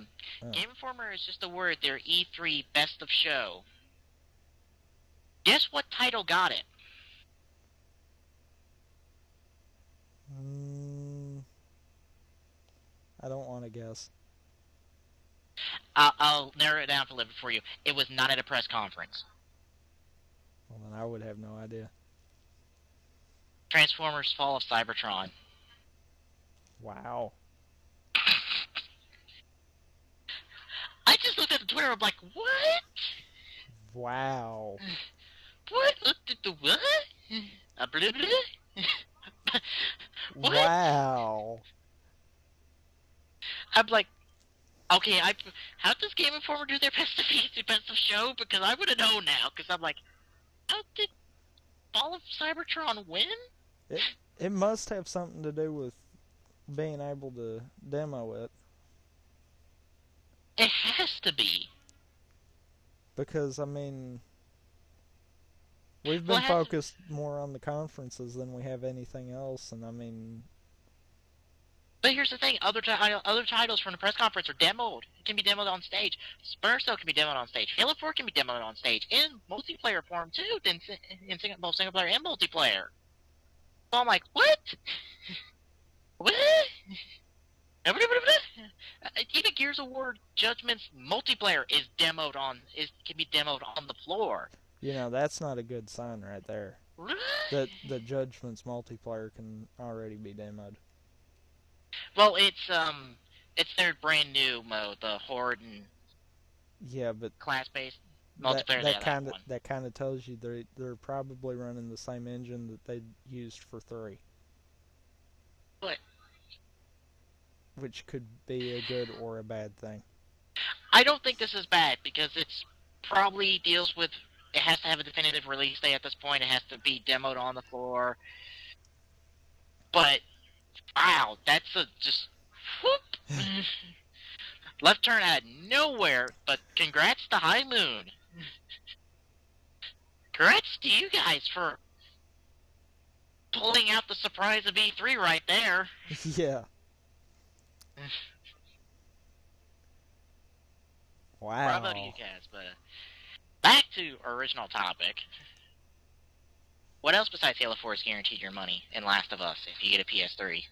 Game Informer is just a word. Their E3 Best of Show. Guess what title got it? I don't want to guess. I'll narrow it down to live it for you. It was not at a press conference. Well, then I would have no idea. Transformers Fall of Cybertron. Wow. I just looked at the Twitter, I'm like, what? Wow. What? Looked at the what? Blah, blah. What? Wow. I'm like, okay, how does Game Informer do their best of show? Because I would have known now, because I'm like, how did Fall of Cybertron win? It must have something to do with being able to demo it. It has to be. Because, I mean, we've been focused more on the conferences than we have anything else, and I mean... But here's the thing, other titles from the press conference are demoed. It can be demoed on stage. Splinter Cell can be demoed on stage. Halo 4 can be demoed on stage. In multiplayer form, too, in both single player and multiplayer. So I'm like, what? What? Even Gears of War Judgment's multiplayer can be demoed on the floor. You know, that's not a good sign right there. That the Judgment's multiplayer can already be demoed. Well, it's their brand new mode, the Horde and class-based multiplayer. That kind of tells you they're probably running the same engine that they used for 3. What? Which could be a good or a bad thing. I don't think this is bad because it's probably deals with it has to have a definitive release date at this point. It has to be demoed on the floor. But wow, that's just whoop. Left turn out of nowhere. But congrats to High Moon. Congrats to you guys for pulling out the surprise of E3 right there. Yeah. Wow. Bravo to you guys, but back to our original topic. What else besides Halo 4 is guaranteed your money in Last of Us if you get a PS3?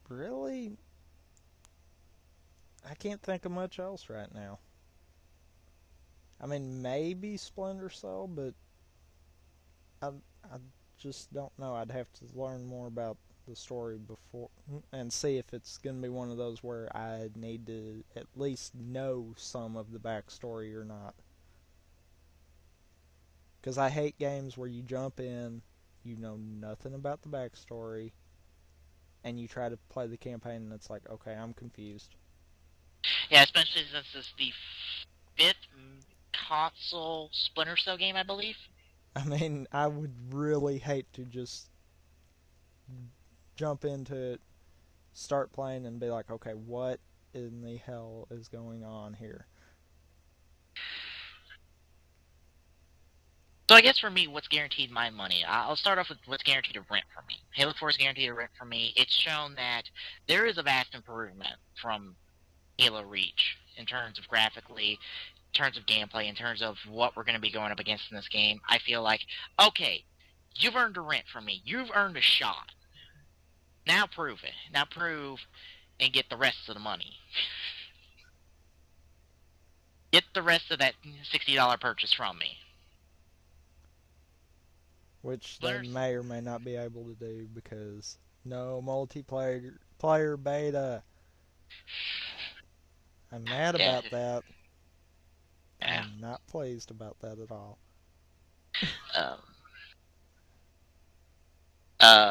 Really? I can't think of much else right now. I mean, maybe Splinter Cell, but I just don't know. I'd have to learn more about the story before and see if it's going to be one of those where I need to at least know some of the backstory or not. Because I hate games where you jump in, you know nothing about the backstory, and you try to play the campaign and it's like, okay, I'm confused. Yeah, especially since it's the fifth console Splinter Cell game, I believe. I mean, I would really hate to just jump into it, start playing, and be like, okay, what in the hell is going on here? So I guess for me, what's guaranteed my money? I'll start off with what's guaranteed to rent for me. Halo 4 is guaranteed to rent for me. It's shown that there is a vast improvement from Halo Reach in terms of graphically, in terms of gameplay, in terms of what we're going to be going up against in this game. I feel like, okay, you've earned a rent from me. You've earned a shot. Now prove it. Now prove and get the rest of the money. Get the rest of that $60 purchase from me. Which they may or may not be able to do because no multiplayer beta. I'm mad about that. Yeah. I'm not pleased about that at all.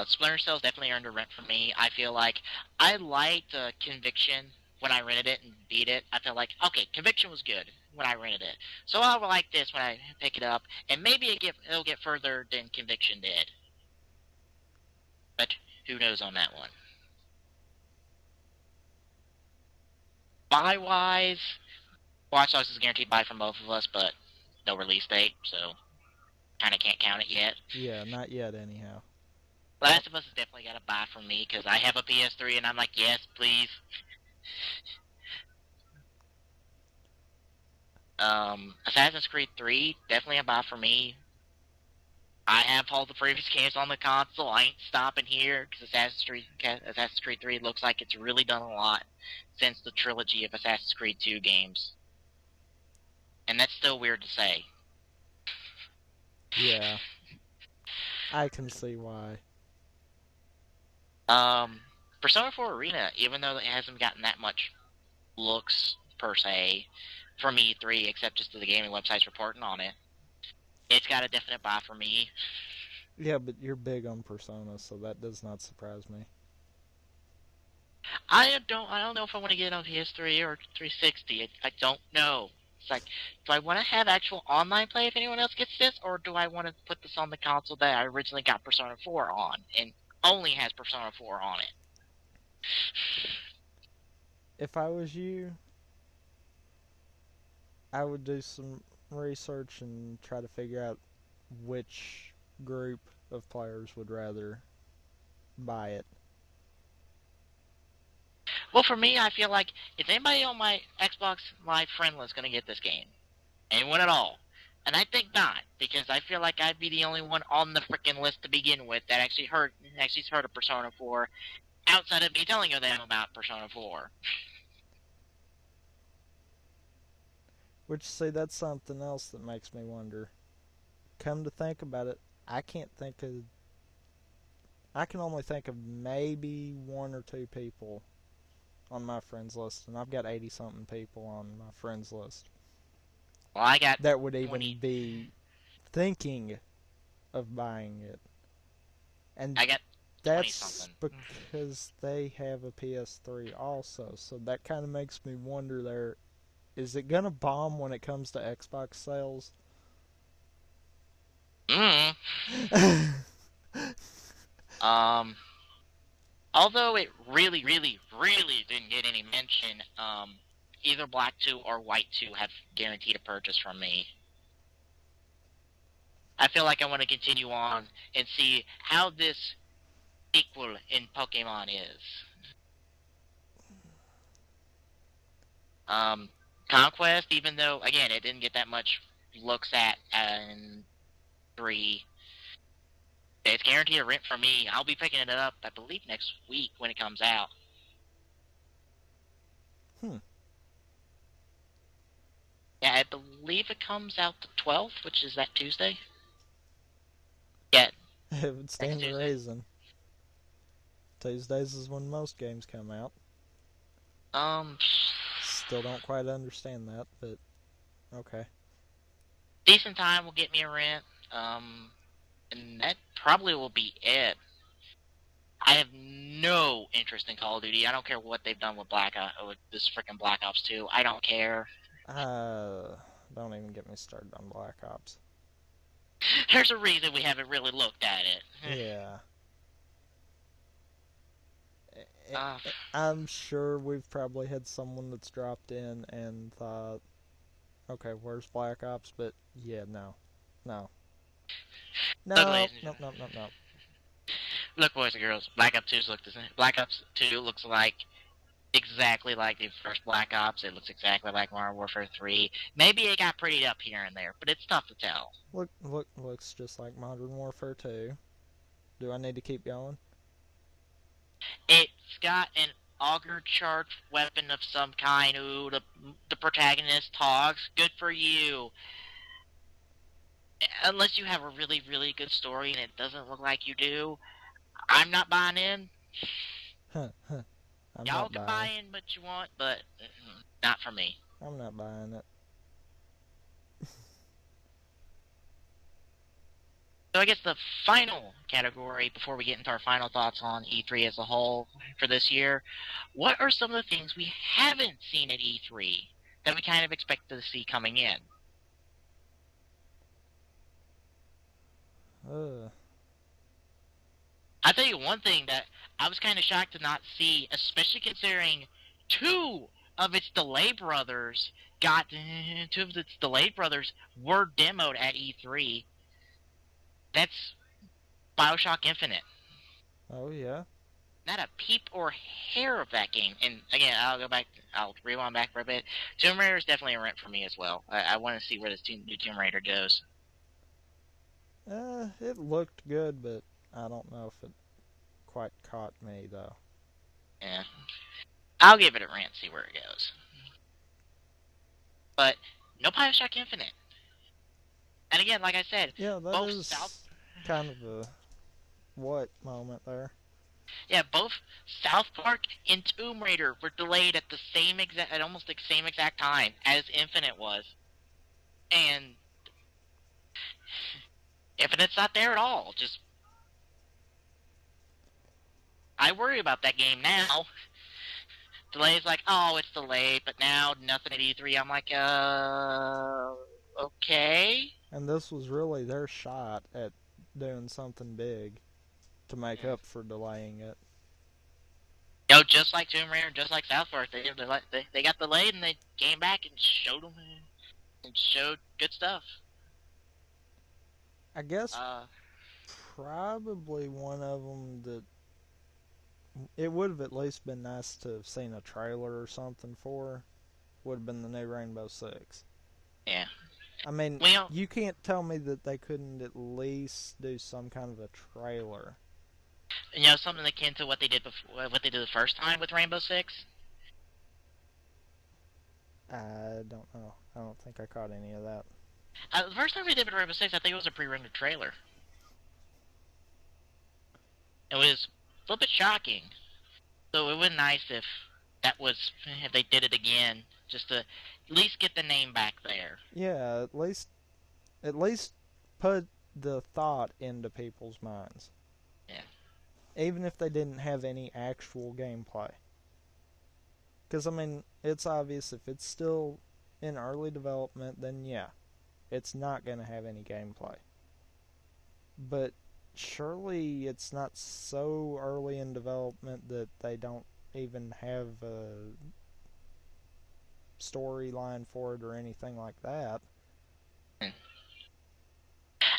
Splinter Cell's definitely earned a rent for me. I feel like I liked Conviction when I rented it and beat it. I felt like, okay, Conviction was good when I rented it. So I'll like this when I pick it up, and maybe it'll get further than Conviction did. But who knows on that one. Buy-wise, Watch Dogs is guaranteed buy from both of us, but no release date, so kind of can't count it yet. Yeah, not yet anyhow. Last of Us has definitely got to buy from me, because I have a PS3, and I'm like, yes, please. Assassin's Creed 3, definitely a buy for me. I have all the previous games on the console. I ain't stopping here, because Assassin's Creed 3 looks like it's really done a lot since the trilogy of Assassin's Creed 2 games. And that's still weird to say. Yeah. I can see why. Persona 4 Arena, even though it hasn't gotten that much looks, per se, from E3, except just the gaming websites reporting on it, it's got a definite buy for me. Yeah, but you're big on Persona, so that does not surprise me. I don't know if I want to get it on PS3 or 360. I don't know. It's like, do I want to have actual online play if anyone else gets this, or do I want to put this on the console that I originally got Persona 4 on, and only has Persona 4 on it? If I was you, I would do some research and try to figure out which group of players would rather buy it. Well, for me, I feel like if anybody on my Xbox Live friend list is going to get this game, anyone at all, and I think not, because I feel like I'd be the only one on the freaking list to begin with that actually heard of Persona 4 outside of me telling them about Persona 4. Which, see, that's something else that makes me wonder. Come to think about it, I can only think of maybe one or two people on my friends list, and I've got 80-something people on my friends list. Well, I got that would 20. even be thinking of buying it. And I got that's 20-something. because they have a PS3 also, so that kind of makes me wonder there, is it going to bomb when it comes to Xbox sales? Although it really, really, really didn't get any mention, either Black 2 or White 2 have guaranteed a purchase from me. I feel like I want to continue on and see how this sequel in Pokemon is. Conquest, even though, again, it didn't get that much looks at in 3, it's guaranteed a rent for me. I'll be picking it up, I believe, next week when it comes out. Yeah, I believe it comes out the 12th, which is that Tuesday. Yeah. It would stand to reason. Tuesdays is when most games come out. Um, Still don't quite understand that, but okay. decent time will get me a rent. And that probably will be it. I have no interest in Call of Duty. I don't care what they've done with with this freaking Black Ops 2. I don't care. Don't even get me started on Black Ops. There's a reason we haven't really looked at it. Yeah. Uh, I'm sure we've probably had someone that's dropped in and thought, okay, where's Black Ops? But yeah, no. Look, No, ladies and no. Look, boys and girls, Black Ops 2 look the same. Black Ops 2 looks like exactly like the first Black Ops. It looks exactly like Modern Warfare 3. Maybe it got prettied up here and there, but it's tough to tell. Looks just like Modern Warfare 2. Do I need to keep going? It's got an auger charged weapon of some kind. Ooh, the protagonist talks. Good for you. Unless you have a really, really good story and it doesn't look like you do, I'm not buying in. I'm Y'all not can buy buying. in what you want, but not for me. I'm not buying it. So I guess the final category, before we get into our final thoughts on E3 as a whole for this year, what are some of the things we haven't seen at E3 that we kind of expect to see coming in? I'll tell you one thing that I was kind of shocked to not see, especially considering two of its delayed brothers were demoed at E3. That's BioShock Infinite. Oh, yeah? Not a peep or hair of that game. And again, I'll rewind back for a bit. Tomb Raider is definitely a rent for me as well. I want to see where this new Tomb Raider goes. It looked good, but I don't know if it quite caught me, though. Yeah. I'll give it a rent, see where it goes. But no BioShock Infinite. And again, like I said, Yeah, that both is kind of a what moment there. Yeah, both South Park and Tomb Raider were delayed at almost the same exact time as Infinite was. And Infinite's not there at all. I worry about that game now. Delay's like, oh, it's delayed, but now nothing at E3. I'm like, okay. And this was really their shot at doing something big to make up for delaying it. Just like Tomb Raider, just like South Park, they got delayed and they came back and showed good stuff. I guess probably one of them that it would have at least been nice to have seen a trailer or something for would have been the new Rainbow Six. Yeah. I mean, you can't tell me that they couldn't at least do some kind of a trailer. Something akin to what they did the first time with Rainbow Six. I don't know. I don't think I caught any of that. The first time we did with Rainbow Six, I think it was a pre-rendered trailer. It was a little bit shocking. So it would be nice if they did it again, just to at least get the name back there. Yeah, at least put the thought into people's minds. Yeah. Even if they didn't have any actual gameplay. Because, I mean, it's obvious if it's still in early development, then yeah, it's not going to have any gameplay. But surely it's not so early in development that they don't even have a storyline for it or anything like that.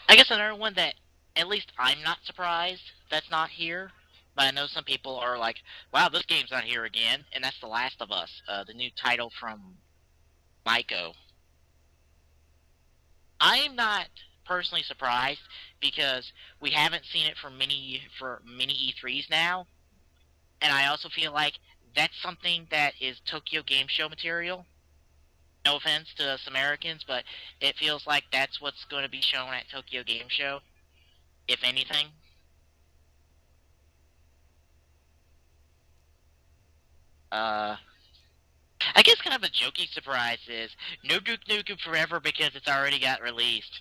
I guess another one that, at least I'm not surprised that's not here, but I know some people are like, wow, this game's not here again, and that's The Last of Us, the new title from Maiko. I'm not personally surprised because we haven't seen it for many E3s now, and I also feel like that's something that is Tokyo Game Show material. No offense to us Americans, but it feels like that's what's going to be shown at Tokyo Game Show, if anything. Uh, I guess kind of a jokey surprise is no Duke Nukem Forever because it's already got released.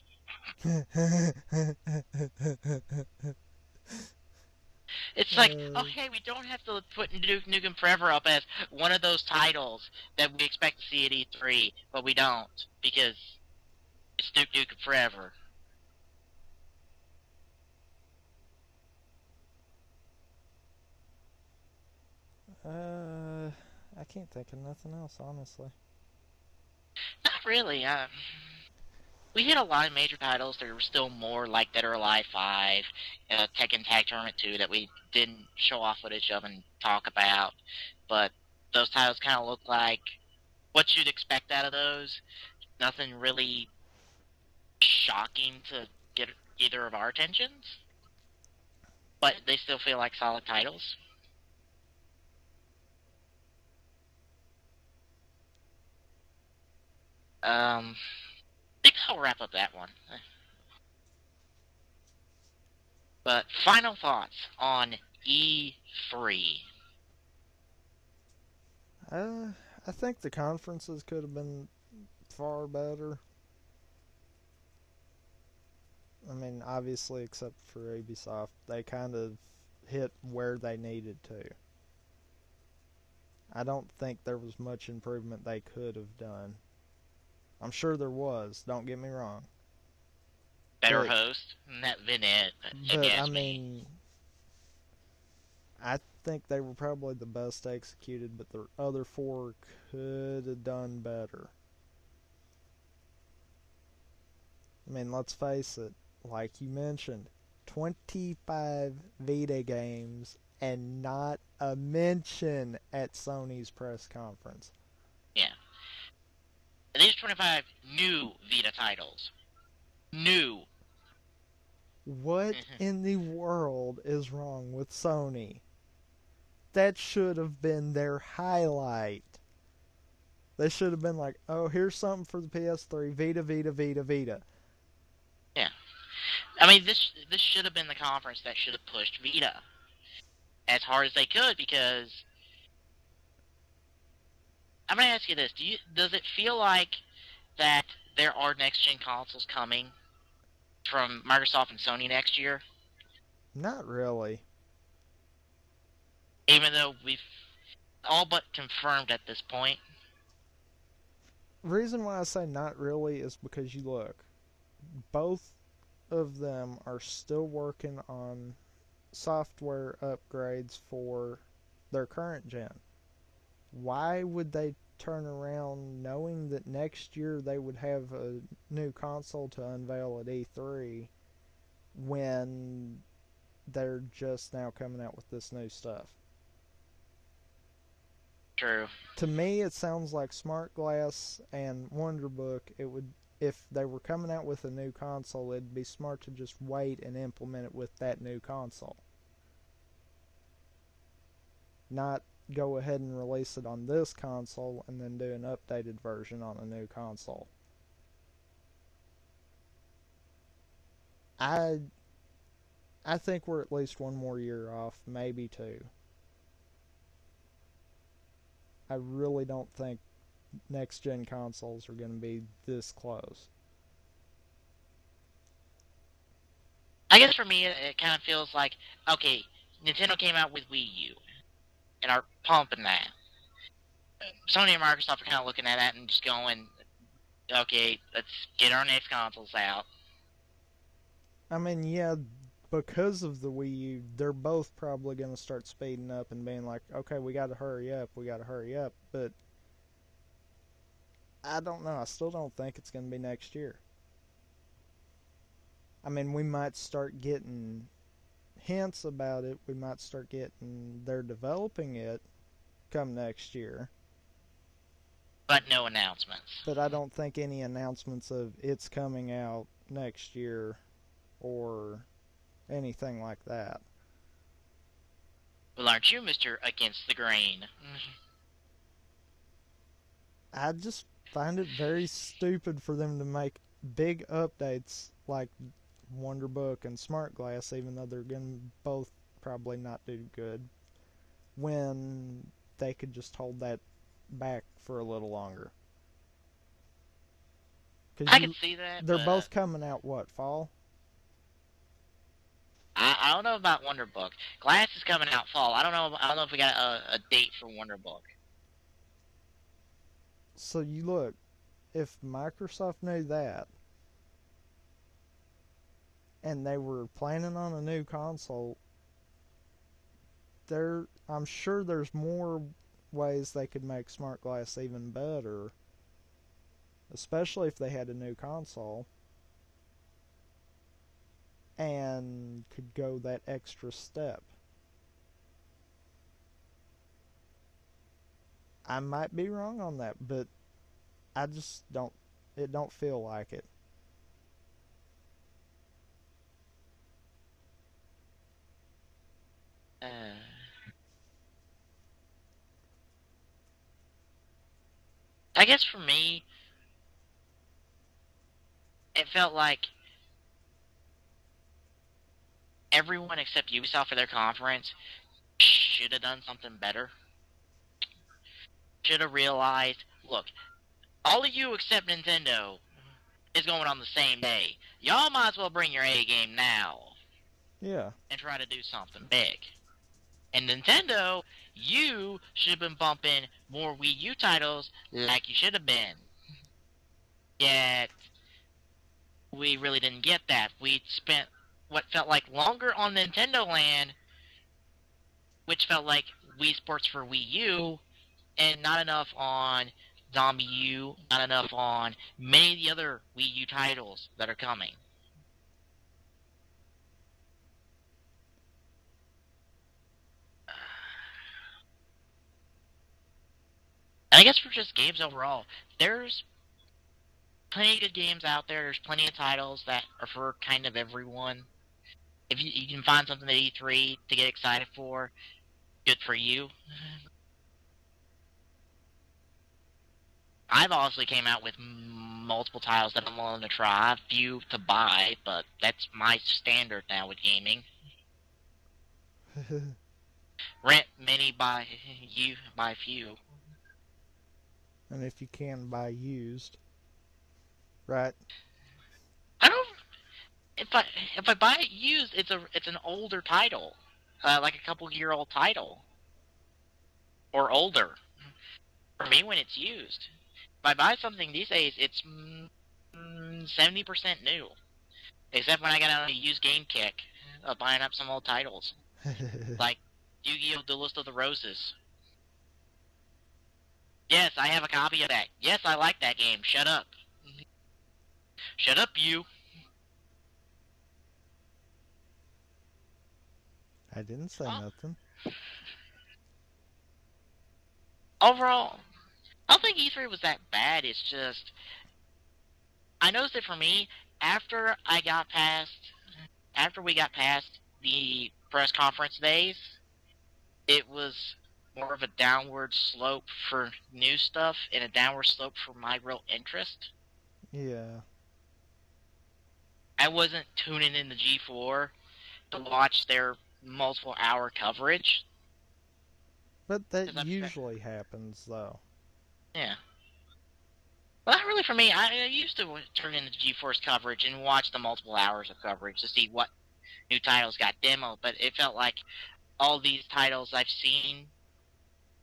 It's like, oh hey, we don't have to put Duke Nukem Forever up as one of those titles that we expect to see at E3, but we don't because it's Duke Nukem Forever. I can't think of nothing else, honestly. Not really. We hit a lot of major titles. There were still more like Dead or Alive 5, Tekken Tag Tournament 2 that we didn't show off footage of and talk about. But those titles kind of look like what you'd expect out of those. Nothing really shocking to get either of our attentions. But they still feel like solid titles. I think I'll wrap up that one. But final thoughts on E3. I think the conferences could have been far better. I mean, obviously, except for Ubisoft, they kind of hit where they needed to. I don't think there was much improvement they could have done. I'm sure there was, don't get me wrong. Better host, and that been it. But I mean, I think they were probably the best executed, but the other four could have done better. I mean, let's face it, like you mentioned, 25 Vita games and not a mention at Sony's press conference. Yeah. These 25 new Vita titles. New. What in the world is wrong with Sony? That should have been their highlight. They should have been like, oh, here's something for the PS3, Vita, Vita, Vita, Vita. Yeah. I mean, this should have been the conference that should have pushed Vita as hard as they could, because I'm going to ask you this. Does it feel like that there are next-gen consoles coming from Microsoft and Sony next year? Not really. Even though we've all but confirmed at this point. The reason why I say not really is because you look, both of them are still working on software upgrades for their current gen. Why would they turn around knowing that next year they would have a new console to unveil at E3 when they're just now coming out with this new stuff? True. To me, it sounds like Smart Glass and Wonderbook. It would, if they were coming out with a new console, it'd be smart to just wait and implement it with that new console. Not go ahead and release it on this console and then do an updated version on a new console. I think we're at least one more year off, maybe two. I really don't think next-gen consoles are going to be this close. I guess for me, it kind of feels like, okay, Nintendo came out with Wii U and are pumping that. Sony and Microsoft are kind of looking at that and just going, okay, let's get our next consoles out. I mean, yeah, because of the Wii U, they're both probably going to start speeding up and being like, okay, we got to hurry up, but I don't know, I still don't think it's going to be next year. I mean, we might start getting hints about it, we might start getting, they're developing it come next year. But no announcements. But I don't think any announcements of it's coming out next year or anything like that. Well, aren't you, Mr. Against the Grain? I just find it very stupid for them to make big updates like Wonderbook and Smart Glass, even though they're going to both probably not do good, when they could just hold that back for a little longer. I can see that. They're but both coming out, what, fall? I don't know about Wonder Book. Glass is coming out fall. I don't know if we got a date for Wonder Book. So you look, if Microsoft knew that, and they were planning on a new console, I'm sure there's more ways they could make Smart Glass even better, especially if they had a new console and could go that extra step. I might be wrong on that, but I just it don't feel like it. I guess for me, it felt like everyone except Ubisoft for their conference should have done something better. Should have realized, look, all of you except Nintendo is going on the same day. Y'all might as well bring your A game now. Yeah. And try to do something big. And Nintendo, you should have been bumping more Wii U titles like you should have been. Yet, we really didn't get that. We spent what felt like longer on Nintendo Land, which felt like Wii Sports for Wii U, and not enough on Zombie U, not enough on many of the other Wii U titles that are coming. And I guess for just games overall, there's plenty of good games out there. There's plenty of titles that are for kind of everyone. If you can find something at E3 to get excited for, good for you. I've obviously came out with multiple titles that I'm willing to try, a few to buy, but that's my standard now with gaming. Rent many, buy few. And if you can, buy used. Right? I don't. If I buy it used, it's an older title, like a couple-year-old title, or older. For me, when it's used, if I buy something these days, it's 70% new. Except when I got on a used game kick of buying up some old titles, like Yu-Gi-Oh! Duelist of the Roses. Yes, I have a copy of that. Yes, I like that game. Shut up. Shut up, you. I didn't say nothing. Overall, I don't think E3 was that bad. It's just, I noticed it for me after we got past the press conference days. It was more of a downward slope for new stuff and a downward slope for my real interest. Yeah. I wasn't tuning in the G4 to watch their multiple hour coverage. But that usually happens, though. Yeah. Well, not really for me. I used to turn in the G-Force coverage and watch the multiple hours of coverage to see what new titles got demoed, but it felt like all these titles I've seen,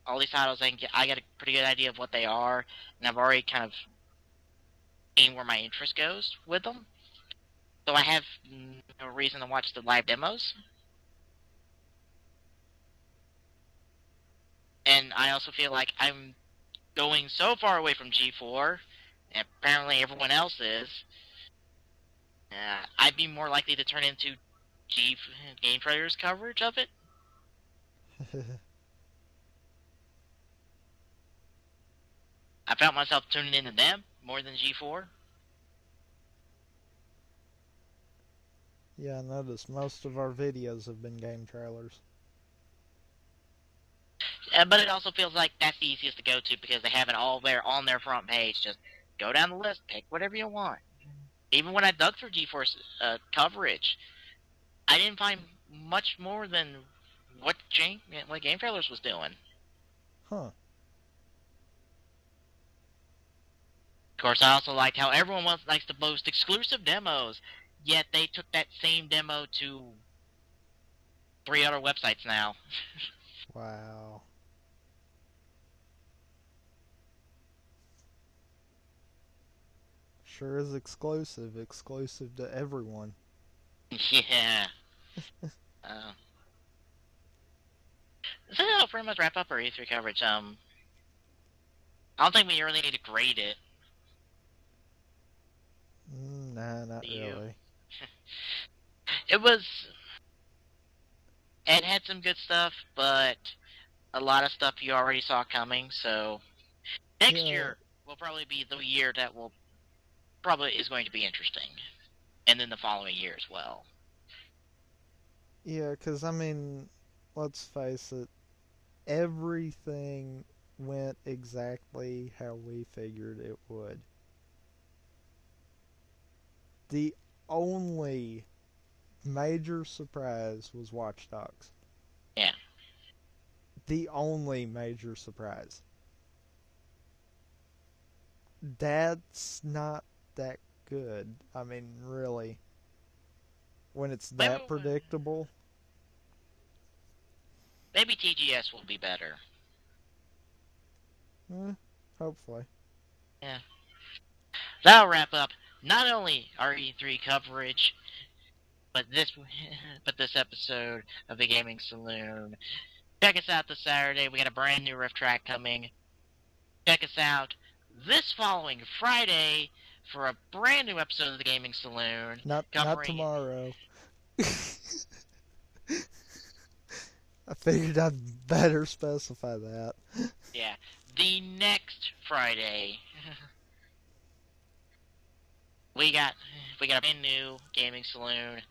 all these titles I got a pretty good idea of what they are, and I've already kind of seen where my interest goes with them. So I have no reason to watch the live demos. And I also feel like I'm going so far away from G4, and apparently everyone else is, I'd be more likely to turn into Game Trader's coverage of it. I found myself tuning into them more than G4. Yeah, I noticed most of our videos have been game trailers. But it also feels like that's the easiest to go to because they have it all there on their front page. Just go down the list, pick whatever you want. Even when I dug for GeForce coverage, I didn't find much more than what Game Trailers was doing. Huh. Of course, I also liked how everyone likes to boast exclusive demos, yet they took that same demo to 3 other websites now. Wow. Sure is exclusive. Exclusive to everyone. Yeah. So that'll pretty much wrap up our E3 coverage. I don't think we really need to grade it. Nah, not You. really. It was. It had some good stuff, but a lot of stuff you already saw coming. So next Yeah. year will probably be the year that will probably is going to be interesting, and then the following year as well. Yeah, because, I mean, let's face it, everything went exactly how we figured it would. The only major surprise was Watch Dogs. Yeah. The only major surprise. That's not that good. I mean, really. When it's that predictable. Maybe TGS will be better. Hopefully. Yeah. That'll wrap up not only our E3 coverage, but this episode of the Gaming Saloon. Check us out this Saturday. We got a brand new riff track coming. Check us out this following Friday for a brand new episode of the Gaming Saloon. Not tomorrow. I figured I'd better specify that. Yeah, the next Friday. we got a brand new Gaming Saloon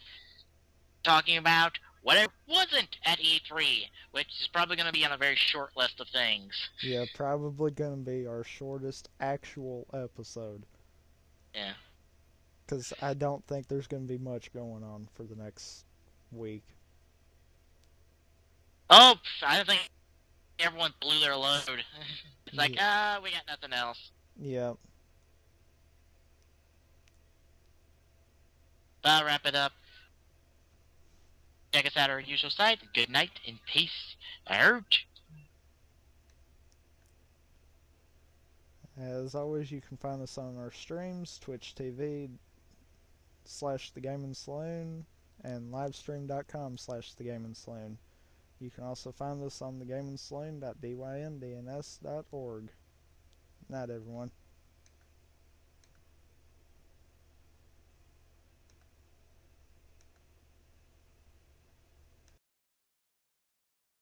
talking about whatever wasn't at E3, which is probably going to be on a very short list of things. Yeah, probably going to be our shortest actual episode. Yeah. Because I don't think there's going to be much going on for the next week. Oh, I think everyone blew their load. It's like, we got nothing else. Yeah. That'll wrap it up. Check us out at our usual site. Good night and peace out. As always, you can find us on our streams, Twitch TV/The Gaming Saloon and livestream.com/The Gaming Saloon. You can also find us on thegamingsaloon.dyndns.org. Night, everyone.